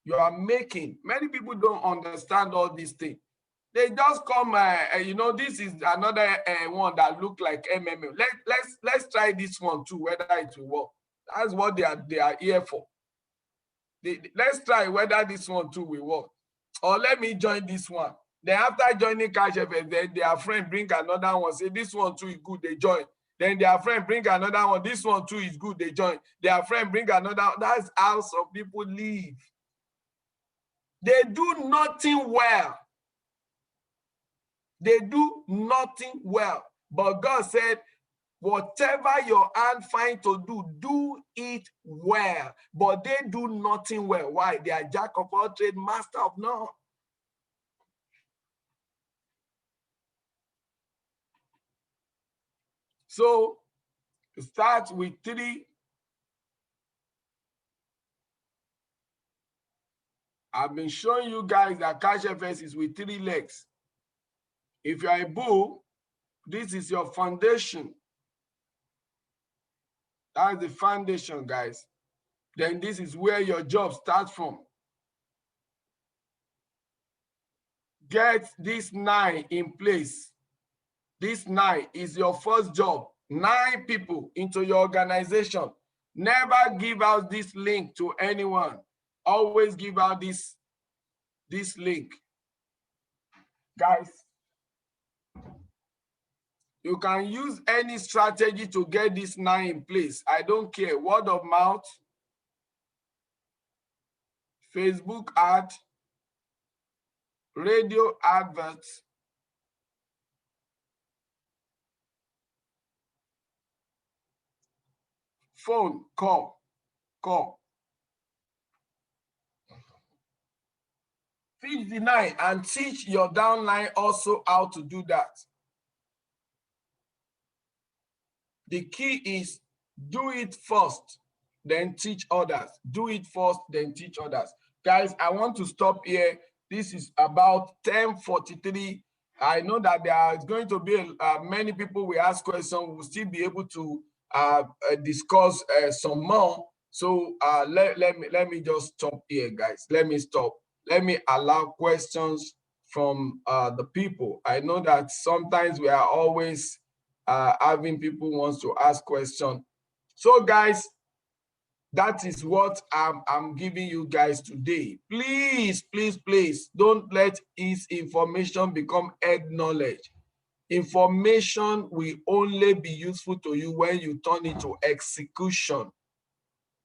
you are making. Many people don't understand all these things. They just come, you know, this is another one that look like MMM. Let's try this one too, whether it will work. That's what they are here for. Let's try whether this one too will work. Or let me join this one. Then after joining Cash FS, then their friend bring another one, say this one too is good, they join. Then their friend bring another one, this one too is good, they join. Their friend bring another one. That's how some people live. They do nothing well. They do nothing well. But God said, whatever your hand find to do, do it well. But they do nothing well. Why? They are jack of all trades, master of none. So start with 3. I've been showing you guys that Cash FS is with 3 legs. If you're a bull, this is your foundation. That's the foundation, guys. Then this is where your job starts from. Get this 9 in place. This 9 is your first job. 9 people into your organization. Never give out this link to anyone. Always give out this link. Guys, you can use any strategy to get this 9 in place. I don't care. Word of mouth, Facebook ad, radio adverts, phone call. Feed the 9 and teach your downline also how to do that. The key is do it first, then teach others. Do it first, then teach others. Guys, I want to stop here. This is about 10:43. I know that there are going to be many people will ask questions. We'll still be able to discuss some more. So let me just stop here, guys. Let me stop. Let me allow questions from the people. I know that sometimes we are always having people wants to ask questions. So guys, that is what I'm giving you guys today. Please don't let this information become head knowledge. Information will only be useful to you when you turn it to execution.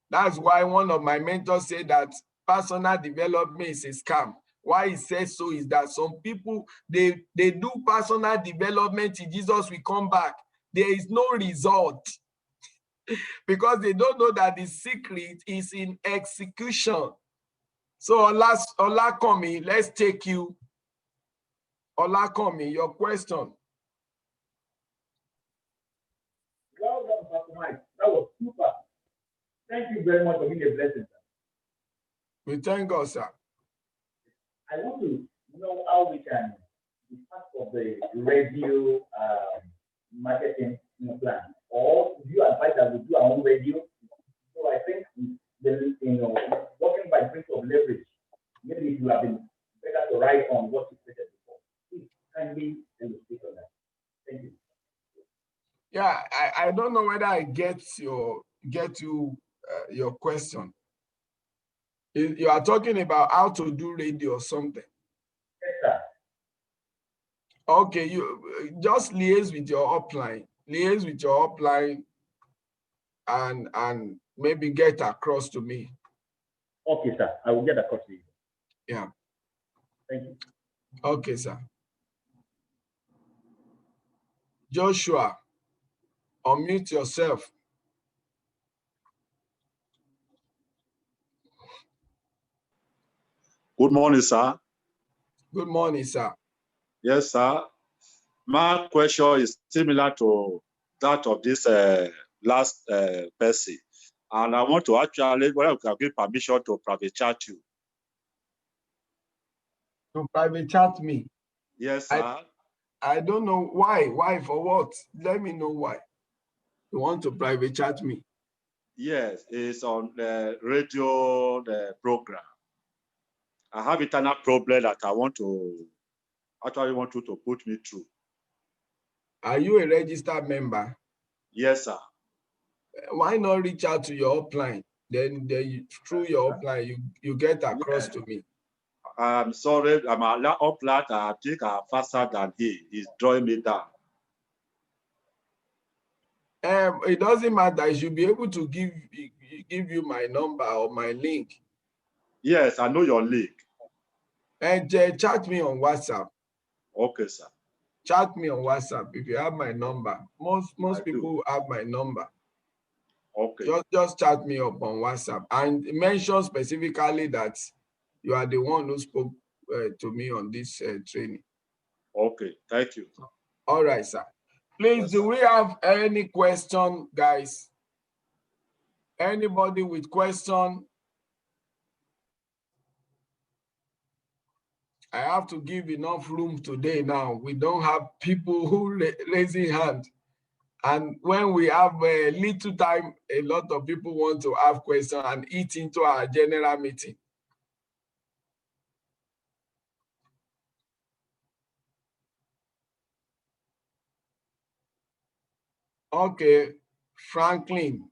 That's why one of my mentors said that personal development is a scam. Why he says so is that some people, they do personal development in Jesus will come back. There is no result because they don't know that the secret is in execution. So Olakomi, let's take you. Olakomi, your question. Well done, Pastor Mike. That was super. Thank you very much for being a blessing, sir. We thank God, sir. I want to know how we can be part of the radio marketing plan, or do you advise that we do our own radio? So I think working by principle of leverage, maybe it would have been better to write on what you stated before. Please kindly illustrate on that. Thank you. Yeah, I don't know whether I get your question. You are talking about how to do radio or something. Yes, sir. Okay, you just liaise with your upline. Liaise with your upline and maybe get across to me. Okay, sir. I will get across to you. Yeah. Thank you. Okay, sir. Joshua, unmute yourself. Good morning, sir. Good morning, sir. Yes, sir. My question is similar to that of this last person. And I want to actually, whether we can give permission to private chat you. To private chat me? Yes, sir. I don't know why. Why, for what? Let me know why. You want to private chat me? Yes, it's on the radio program. I have internal problem that I want to, actually want you to put me through. Are you a registered member? Yes, sir. Why not reach out to your upline? Then through your upline, you get across to me. I'm sorry, I'm a upline. I think I'm faster than he. He's drawing me down. It doesn't matter. I should be able to give you my number or my link. Yes, I know your link. And chat me on WhatsApp. Okay, sir. Chat me on WhatsApp if you have my number. Most people have my number. Okay. Just chat me up on WhatsApp and mention specifically that you are the one who spoke to me on this training. Okay, thank you. All right, sir. Please, yes, do we have any question, guys? Anybody with question? I have to give enough room today now. We don't have people who raising hand. And when we have a little time, a lot of people want to have questions and eat into our general meeting. Okay, Franklin,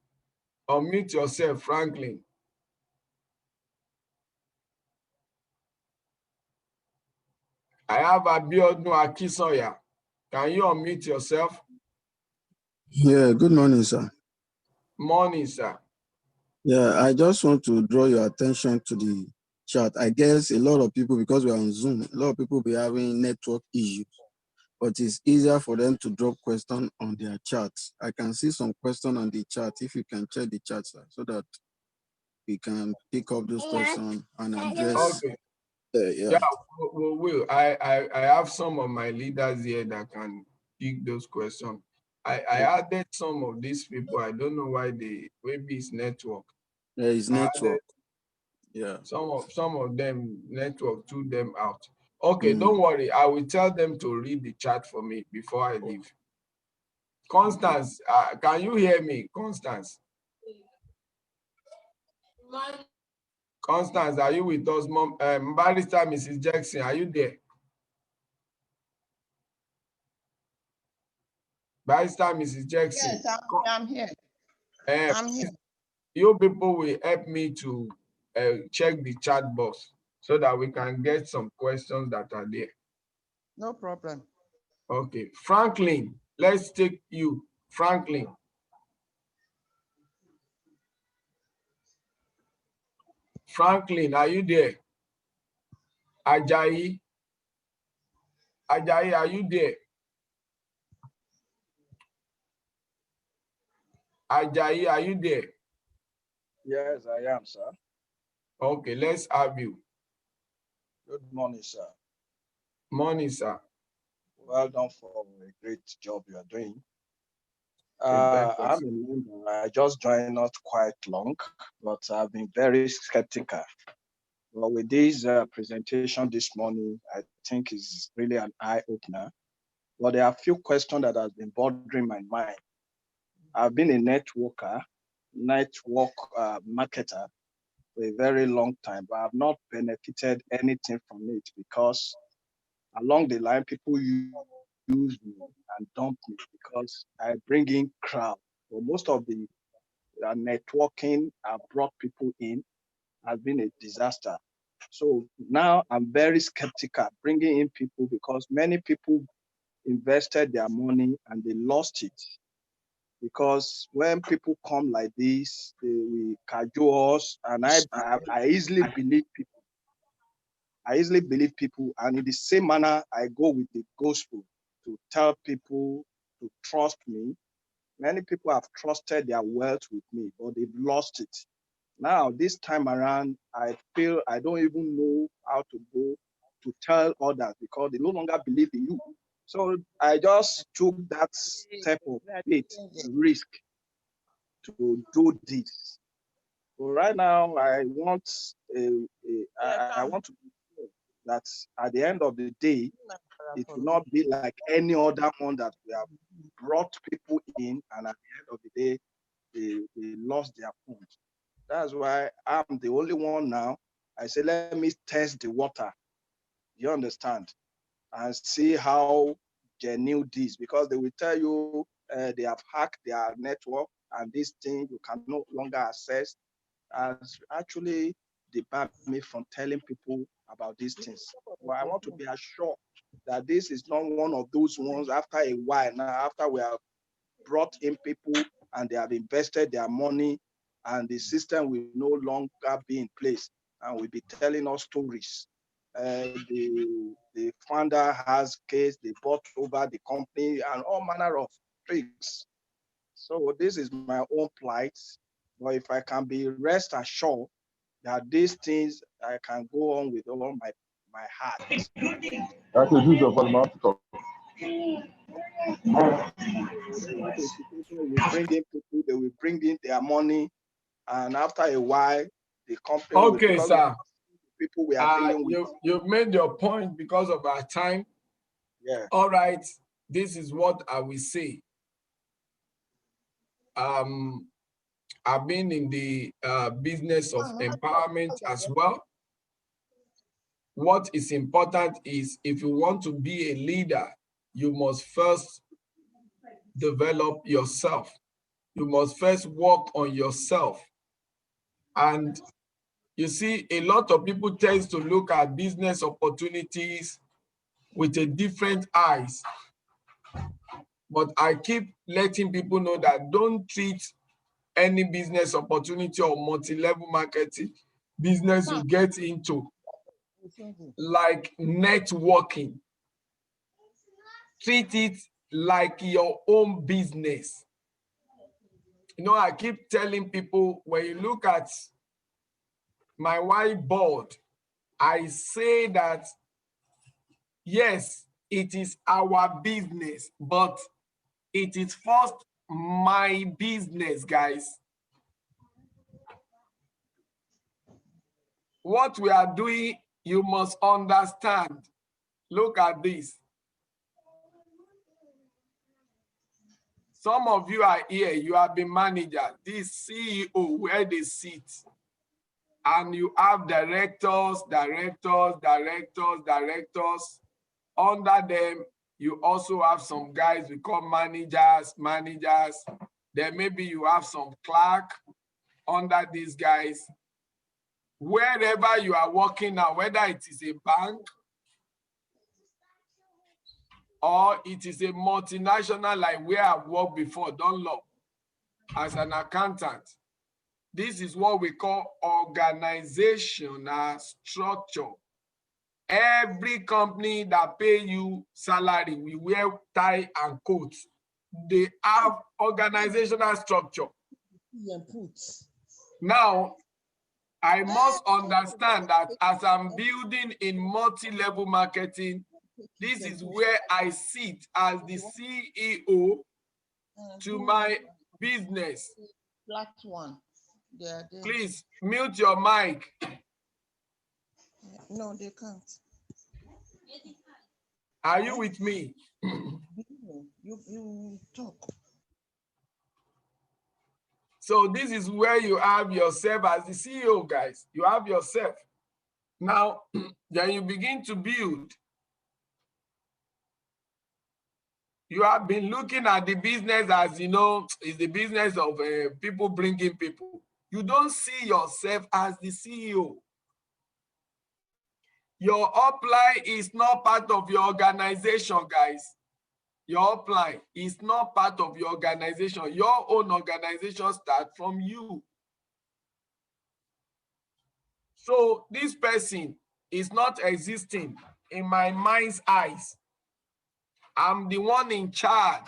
unmute yourself, Franklin. I have Abiodun Akisoya. Can you unmute yourself? Yeah, good morning, sir. Morning, sir. Yeah, I just want to draw your attention to the chat. I guess a lot of people, because we're on Zoom, a lot of people be having network issues, but it's easier for them to drop questions on their chat. I can see some questions on the chat. If you can check the chat, sir, so that we can pick up those questions and address. Okay. Yeah. Yeah, we will. I have some of my leaders here that can pick those questions. I added some of these people. I don't know why maybe it's network. Yeah, it's network. Yeah. Some of them network threw them out. Okay, don't worry. I will tell them to read the chat for me before I leave. Constance, can you hear me? Constance. Constance, are you with us, Mom? Barrister Mrs. Jackson, are you there? Barrister Mrs. Jackson. Yes, I'm here. I'm here. You people will help me to check the chat box so that we can get some questions that are there. No problem. Okay, Franklin, let's take you. Franklin. Franklin, are you there? Ajayi. Ajayi, are you there? Ajayi, are you there? Yes, I am, sir. Okay, let's have you. Good morning, sir. Morning, sir. Well done for a great job you are doing. I'm a member. I just joined not quite long, but I've been very skeptical. But with this presentation this morning, I think is really an eye-opener. But there are a few questions that have been bothering my mind. I've been a network marketer for a very long time, but I've not benefited anything from it because along the line, people use me and dump me because I bring in crowd. But most of the networking I've brought people in has been a disaster. So now I'm very skeptical bringing in people because many people invested their money and they lost it. Because when people come like this, they will cajole us, and I easily believe people. And in the same manner, I go with the gospel to tell people to trust me. Many people have trusted their wealth with me, but they've lost it. Now, this time around, I feel I don't even know how to go to tell others because they no longer believe in you. So I just took that step of faith, risk to do this. So right now, I want to be sure that at the end of the day, it will not be like any other one that we have brought people in, and at the end of the day, they lost their funds. That's why I'm the only one now. I say, let me test the water. You understand? And see how genuine this, because they will tell you they have hacked their network and this thing you can no longer access. Has actually debarred me from telling people about these things. But I want to be assured that this is not one of those ones after a while now, after we have brought in people and they have invested their money and the system will no longer be in place and will be telling us stories. The founder has case, they bought over the company and all manner of tricks. So this is my own plight. But if I can be rest assured that these things I can go on with all my heart. That's a use of automatic. We bring in people, they will bring in their money, and after a while, the company okay, will, sir. People we are dealing with. You've made your point because of our time. Yeah. All right. This is what I will say. I've been in the business of empowerment as well. What is important is if you want to be a leader, you must first develop yourself. You must first work on yourself. And you see, a lot of people tend to look at business opportunities with a different eyes. But I keep letting people know that don't treat any business opportunity or multi-level marketing business you get into like networking. Treat it like your own business. You know, I keep telling people, when you look at my whiteboard, I say that, yes, it is our business, but it is first my business, guys. What we are doing, you must understand. Look at this. Some of you are here, you have been manager, this CEO, where they sit. And you have directors. Under them, you also have some guys we call managers. Then maybe you have some clerk under these guys. Wherever you are working now, whether it is a bank or it is a multinational like where I've worked before, Dunlop, as an accountant. This is what we call organizational structure. Every company that pay you salary, we wear tie and coat. They have organizational structure. Now, I must understand that as I'm building in multi-level marketing, this is where I sit as the CEO to my business. Flat one. Please mute your mic. No, they can't. Are you with me? You talk. So this is where you have yourself as the CEO, guys. You have yourself. Now, then you begin to build. You have been looking at the business as, you know, it's the business of people bringing people. You don't see yourself as the CEO. Your upline is not part of your organization, guys. Your upline is not part of your organization. Your own organization starts from you. So this person is not existing in my mind's eyes. I'm the one in charge.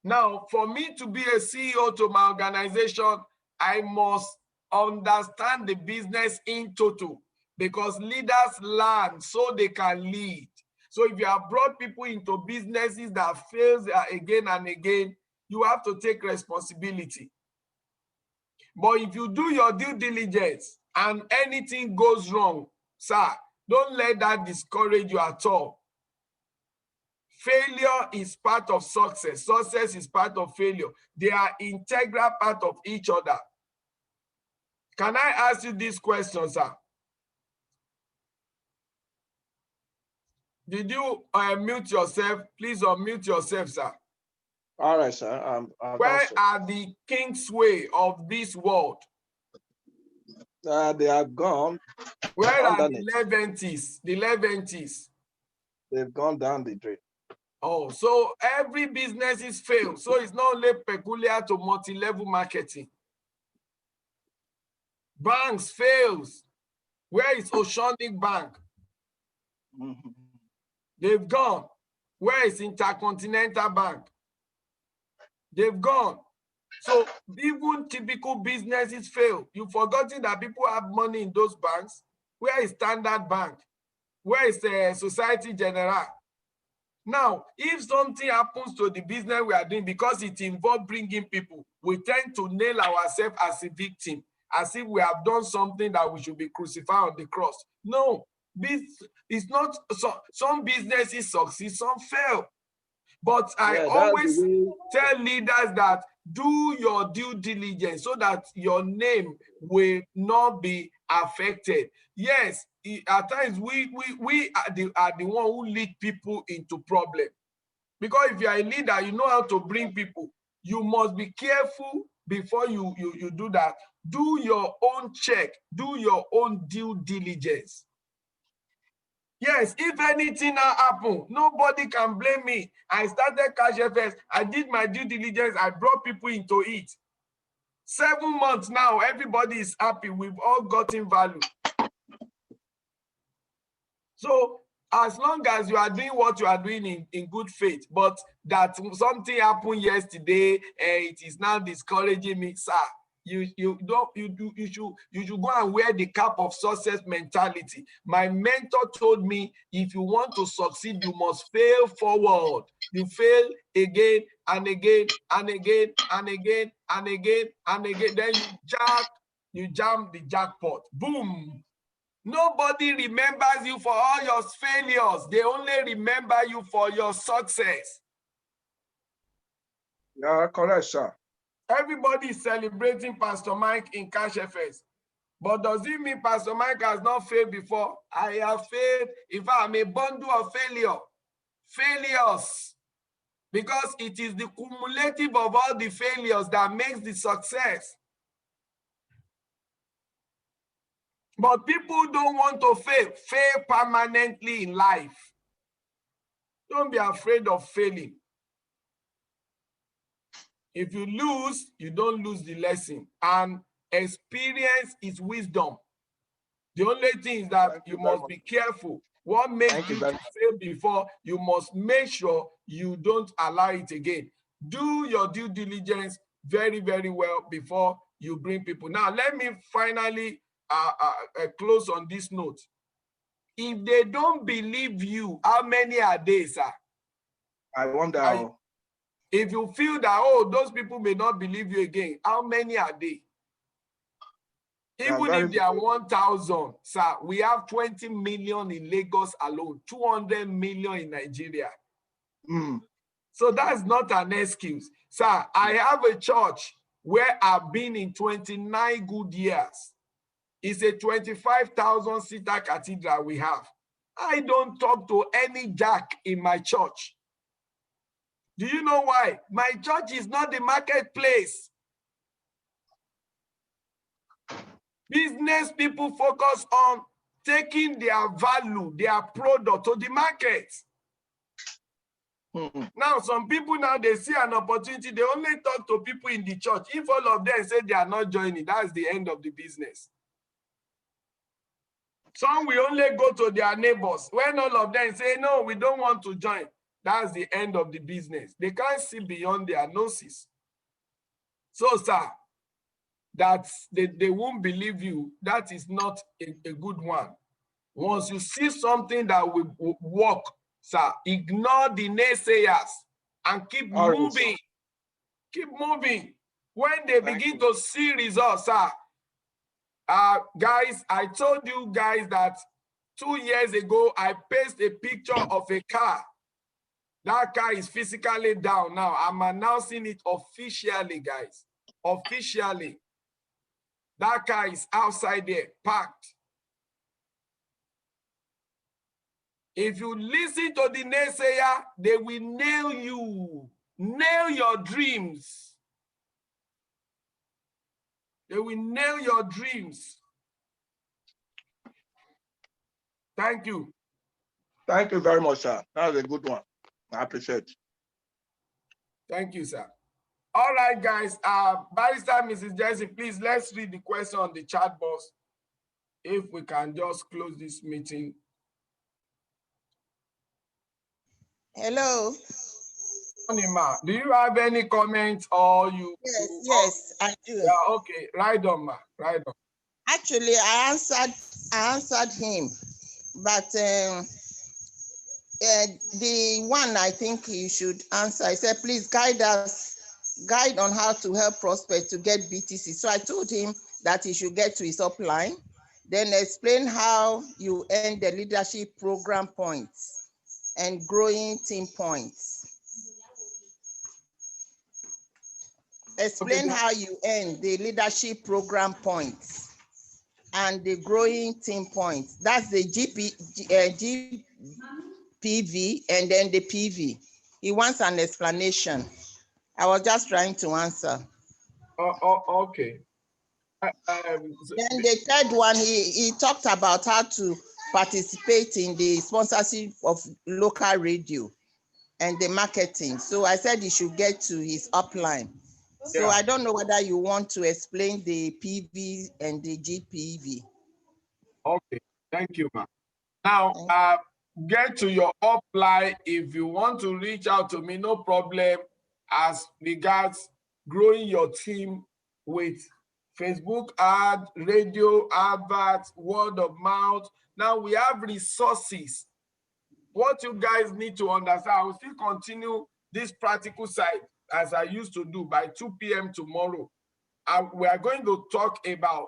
Now, for me to be a CEO to my organization, I must understand the business in total, because leaders learn so they can lead. So if you have brought people into businesses that fails again and again, you have to take responsibility. But if you do your due diligence and anything goes wrong, sir, don't let that discourage you at all. Failure is part of success. Success is part of failure. They are integral part of each other. Can I ask you this question, sir? Did you mute yourself? Please unmute yourself, sir. All right, sir. Where are the Kingsway of this world? They are gone. Where are the Leventis? The Leventis. They've gone down the drain. Oh, so every business is failed. So it's not only peculiar to multi-level marketing. Banks fails. Where is Oceanic Bank? They've gone. Where is Intercontinental Bank? They've gone. So even typical businesses fail. You've forgotten that people have money in those banks. Where is Standard Bank? Where is Society Generale? Now, if something happens to the business we are doing because it involves bringing people, we tend to nail ourselves as a victim, as if we have done something that we should be crucified on the cross. No, it's not. Some businesses succeed, some fail. But I always tell leaders that do your due diligence so that your name will not be affected. Yes, at times we are the one who lead people into problem. Because if you are a leader, you know how to bring people. You must be careful before you do that. Do your own check. Do your own due diligence. Yes, if anything now happen, nobody can blame me. I started Cash FS. I did my due diligence. I brought people into it. 7 months now, everybody is happy. We've all gotten value. So as long as you are doing what you are doing in good faith, but that something happened yesterday and it is now discouraging me, sir, you should go and wear the cap of success mentality. My mentor told me, if you want to succeed, you must fail forward. You fail again and again and again and again and again and again. Then you jam the jackpot. Boom. Nobody remembers you for all your failures. They only remember you for your success. Yeah, correct, sir. Everybody is celebrating Pastor Mike in Cash FS. But does it mean Pastor Mike has not failed before? I have failed. In fact, I'm a bundle of failures. Because it is the cumulative of all the failures that makes the success. But people don't want to fail permanently in life. Don't be afraid of failing. If you lose, you don't lose the lesson. And experience is wisdom. The only thing is that you must be careful. What made you to fail before, you must make sure you don't allow it again. Do your due diligence very, very well before you bring people. Now, let me finally close on this note. If they don't believe you, how many are they, sir? I wonder. If you feel that, oh, those people may not believe you again, how many are they? Even if they are 1,000, sir, we have 20 million in Lagos alone, 200 million in Nigeria. So that's not an excuse. Sir, I have a church where I've been in 29 good years. It's a 25,000-seater cathedral we have. I don't talk to any jack in my church. Do you know why? My church is not the marketplace. Business people focus on taking their value, their product to the market. Now, some people now, they see an opportunity. They only talk to people in the church. If all of them say they are not joining, that's the end of the business. Some will only go to their neighbors. When all of them say, no, we don't want to join, that's the end of the business. They can't see beyond their noses. So, sir, that they won't believe you, that is not a good one. Once you see something that will work, sir, ignore the naysayers and keep moving. Keep moving. When they begin to see results, sir, guys, I told you guys that 2 years ago, I pasted a picture of a car. That car is physically down now. I'm announcing it officially, guys. Officially. That car is outside there, parked. If you listen to the naysayer, they will nail you. Nail your dreams. They will nail your dreams. Thank you. Thank you very much, sir. That was a good one. I appreciate it. Thank you, sir. All right, guys. Barrister Mrs. Jesse, please, let's read the question on the chat box. If we can just close this meeting. Hello. Anima, do you have any comments or you? Yes, I do. Yeah, okay. Right on, ma. Right on. Actually, I answered him, but the one I think he should answer, I said, please guide on how to help prospects to get BTC. So I told him that he should get to his upline, then explain how you earn the leadership program points and growing team points. explain how you earn the leadership program points and the growing team points. That's the GPV and then the PV. He wants an explanation. I was just trying to answer. Okay. Then the third one, he talked about how to participate in the sponsorship of local radio and the marketing. So I said he should get to his upline. So I don't know whether you want to explain the PV and the GPV. Okay, thank you, ma'am. Now, get to your upline. If you want to reach out to me, no problem. As regards growing your team with Facebook ad, radio adverts, word of mouth. Now we have resources. What you guys need to understand, I will still continue this practical side as I used to do by 2 p.m. tomorrow. We are going to talk about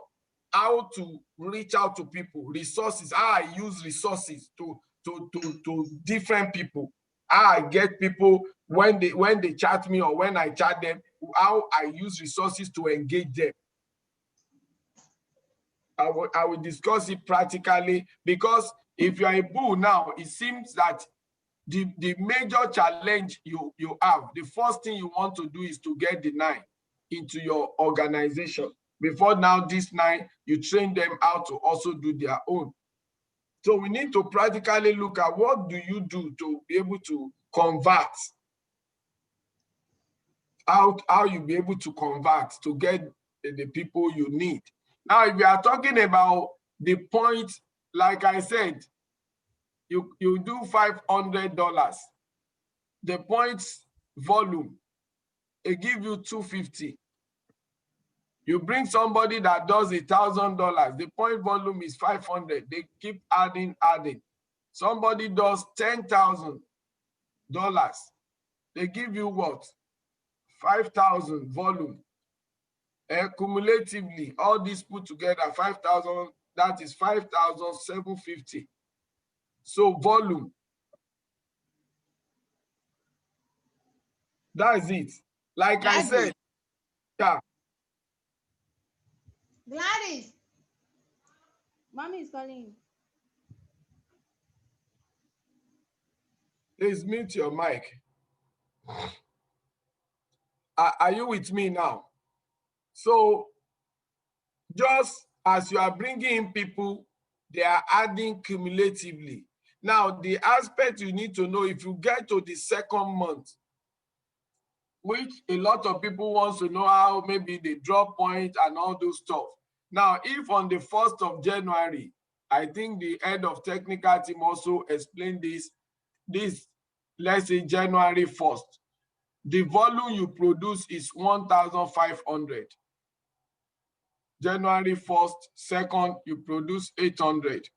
how to reach out to people, resources, how I use resources to different people, how I get people when they chat me or when I chat them, how I use resources to engage them. I will discuss it practically, because if you're a bull now, it seems that the major challenge you have, the first thing you want to do is to get the 9 into your organization. Before now, this 9, you train them how to also do their own. So we need to practically look at what do you do to be able to convert, how you be able to convert to get the people you need. Now, if you are talking about the point, like I said, you do $500. The points volume, it give you 250. You bring somebody that does $1,000, the point volume is 500. They keep adding. Somebody does $10,000. They give you what? 5,000 volume. Cumulatively, all these put together, 5,000, that is 5,750. So volume. That is it. Like Gladys. I said, yeah. Gladys, mommy is calling. Please mute your mic. Are you with me now? So just as you are bringing in people, they are adding cumulatively. Now, the aspect you need to know, if you get to the second month, which a lot of people want to know how maybe they drop point and all those stuff. Now, if on the 1st of January, I think the head of technical team also explained this, let's say January 1st, the volume you produce is 1,500. January 1st, 2nd, you produce 800.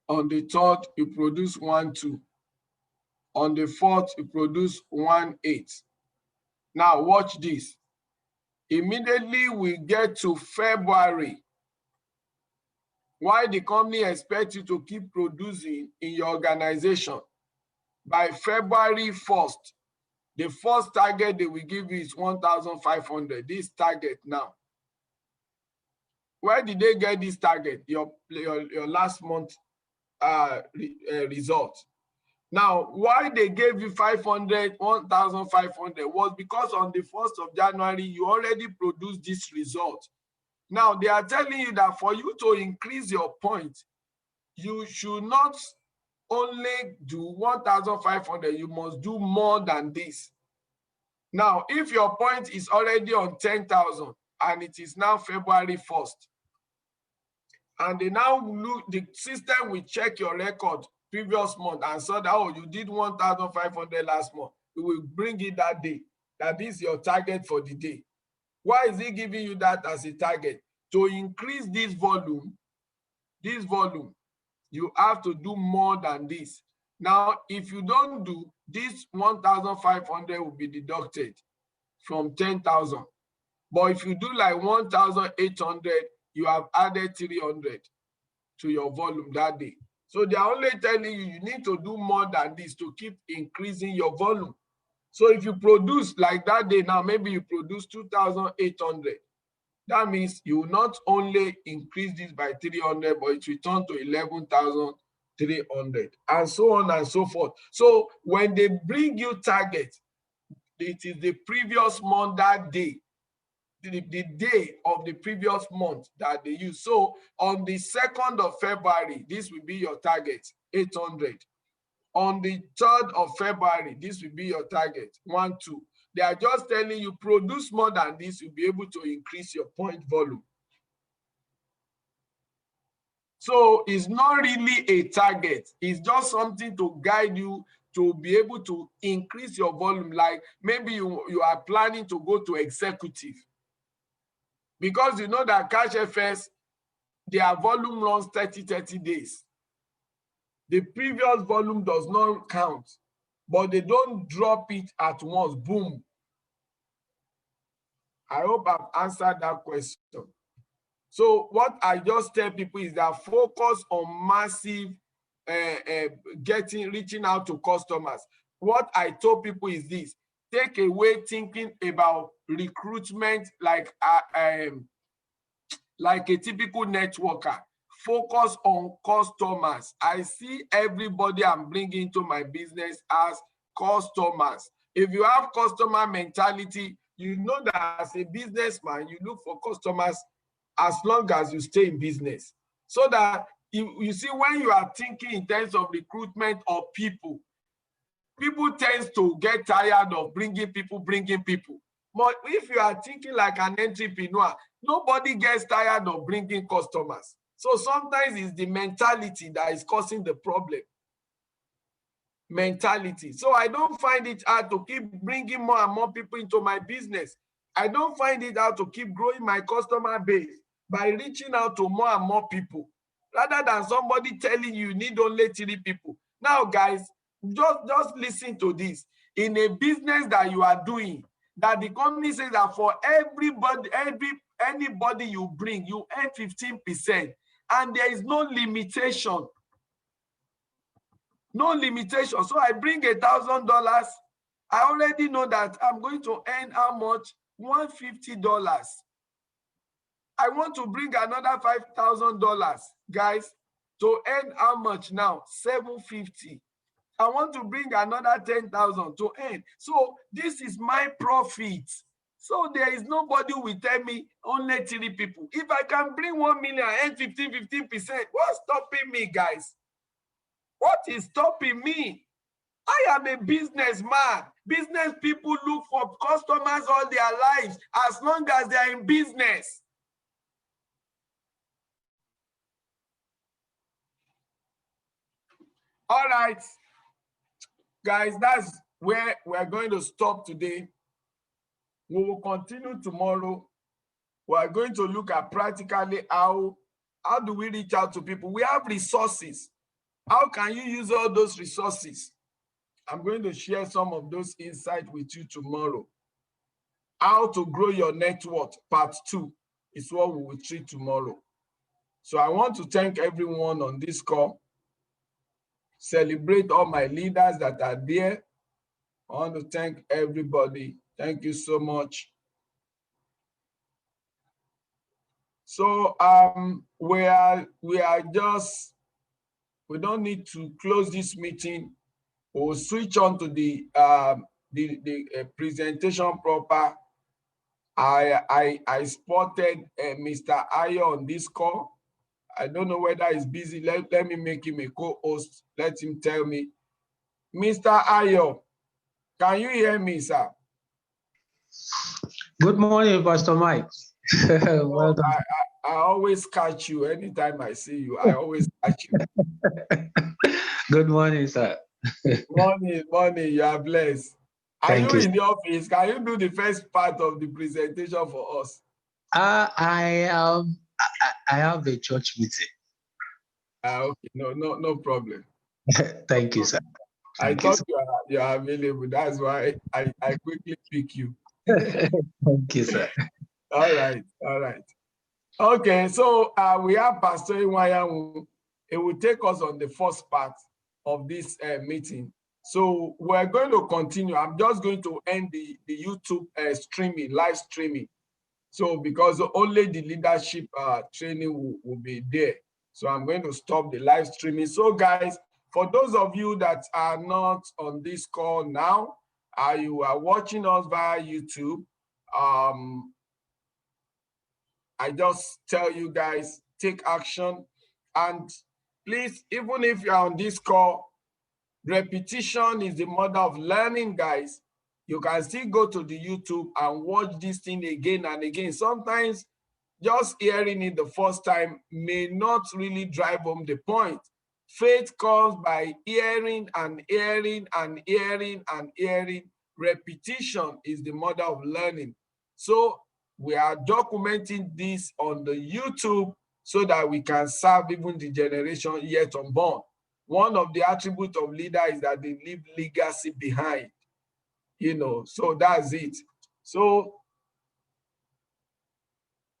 On the 3rd, you produce 1,2. On the 4th, you produce 1,8. Now watch this. Immediately we get to February. Why the company expects you to keep producing in your organization? By February 1st, the first target they will give you is 1,500. This target now. Where did they get this target? Your last month result. Now, why they gave you 500, 1,500 was because on the 1st of January, you already produced this result. Now, they are telling you that for you to increase your point, you should not only do 1,500, you must do more than this. Now, if your point is already on 10,000 and it is now February 1st, and they now look, the system will check your record previous month and saw that, oh, you did 1,500 last month. It will bring it that day. That is your target for the day. Why is it giving you that as a target? To increase this volume, you have to do more than this. Now, if you don't do this, 1,500 will be deducted from 10,000. But if you do like 1,800, you have added 300 to your volume that day. So they are only telling you, you need to do more than this to keep increasing your volume. So if you produce like that day now, maybe you produce 2,800. That means you will not only increase this by 300, but it will turn to 11,300, and so on and so forth. So when they bring you target, it is the previous month, that day, the day of the previous month that they use. So on the 2nd of February, this will be your target, 800. On the 3rd of February, this will be your target, 1, 2. They are just telling you, produce more than this, you'll be able to increase your point volume. So it's not really a target. It's just something to guide you to be able to increase your volume. Like maybe you are planning to go to executive. Because you know that Cash FS, their volume runs 30 days. The previous volume does not count, but they don't drop it at once, boom. I hope I've answered that question. So what I just tell people is that focus on massive reaching out to customers. What I told people is this: take away thinking about recruitment like a typical networker. Focus on customers. I see everybody I'm bringing into my business as customers. If you have customer mentality, you know that as a businessman, you look for customers as long as you stay in business. So that you see, when you are thinking in terms of recruitment of people tend to get tired of bringing people. But if you are thinking like an entrepreneur, nobody gets tired of bringing customers. So sometimes it's the mentality that is causing the problem. Mentality. So I don't find it hard to keep bringing more and more people into my business. I don't find it hard to keep growing my customer base by reaching out to more and more people, rather than somebody telling you need only 3 people. Now, guys, just listen to this. In a business that you are doing, that the company says that for anybody you bring, you earn 15%, and there is no limitation. No limitation. So I bring $1,000. I already know that I'm going to earn how much? $150. I want to bring another $5,000, guys, to earn how much now? $750. I want to bring another 10,000 to earn. So this is my profit. So there is nobody who will tell me only 3 people. If I can bring 1 million and earn 15%, what's stopping me, guys? What is stopping me? I am a businessman. Business people look for customers all their lives, as long as they are in business. All right, guys, that's where we're going to stop today. We will continue tomorrow. We are going to look at practically how do we reach out to people. We have resources. How can you use all those resources? I'm going to share some of those insights with you tomorrow. How to grow your net worth, part 2, is what we will treat tomorrow. So I want to thank everyone on this call. Celebrate all my leaders that are there. I want to thank everybody. Thank you so much. So we don't need to close this meeting. We'll switch on to the presentation proper. I spotted Mr. Ayo on this call. I don't know whether he's busy. Let me make him a co-host. Let him tell me. Mr. Ayo, can you hear me, sir? Good morning, Pastor Mike. Well done. I always catch you anytime I see you. I always catch you. Good morning, sir. Morning. You are blessed. Thank you in the office? Can you do the first part of the presentation for us? I have a church meeting. Okay, no problem. Thank you, sir. I thought you are available. That's why I quickly pick you. Thank you, sir. All right. Okay, so we have Pastor Iwayamu. It will take us on the first part of this meeting. So we're going to continue. I'm just going to end the YouTube streaming, live streaming. So because only the leadership training will be there. So I'm going to stop the live streaming. So guys, for those of you that are not on this call now, you are watching us via YouTube, I just tell you guys, take action. And please, even if you're on this call, repetition is the mother of learning, guys. You can still go to the YouTube and watch this thing again and again. Sometimes just hearing it the first time may not really drive home the point. Faith comes by hearing and hearing and hearing and hearing. Repetition is the mother of learning. So we are documenting this on the YouTube so that we can serve even the generation yet unborn. One of the attributes of leader is that they leave legacy behind, you know, so that's it. So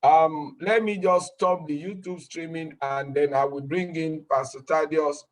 let me just stop the YouTube streaming and then I will bring in Pastor Thaddeus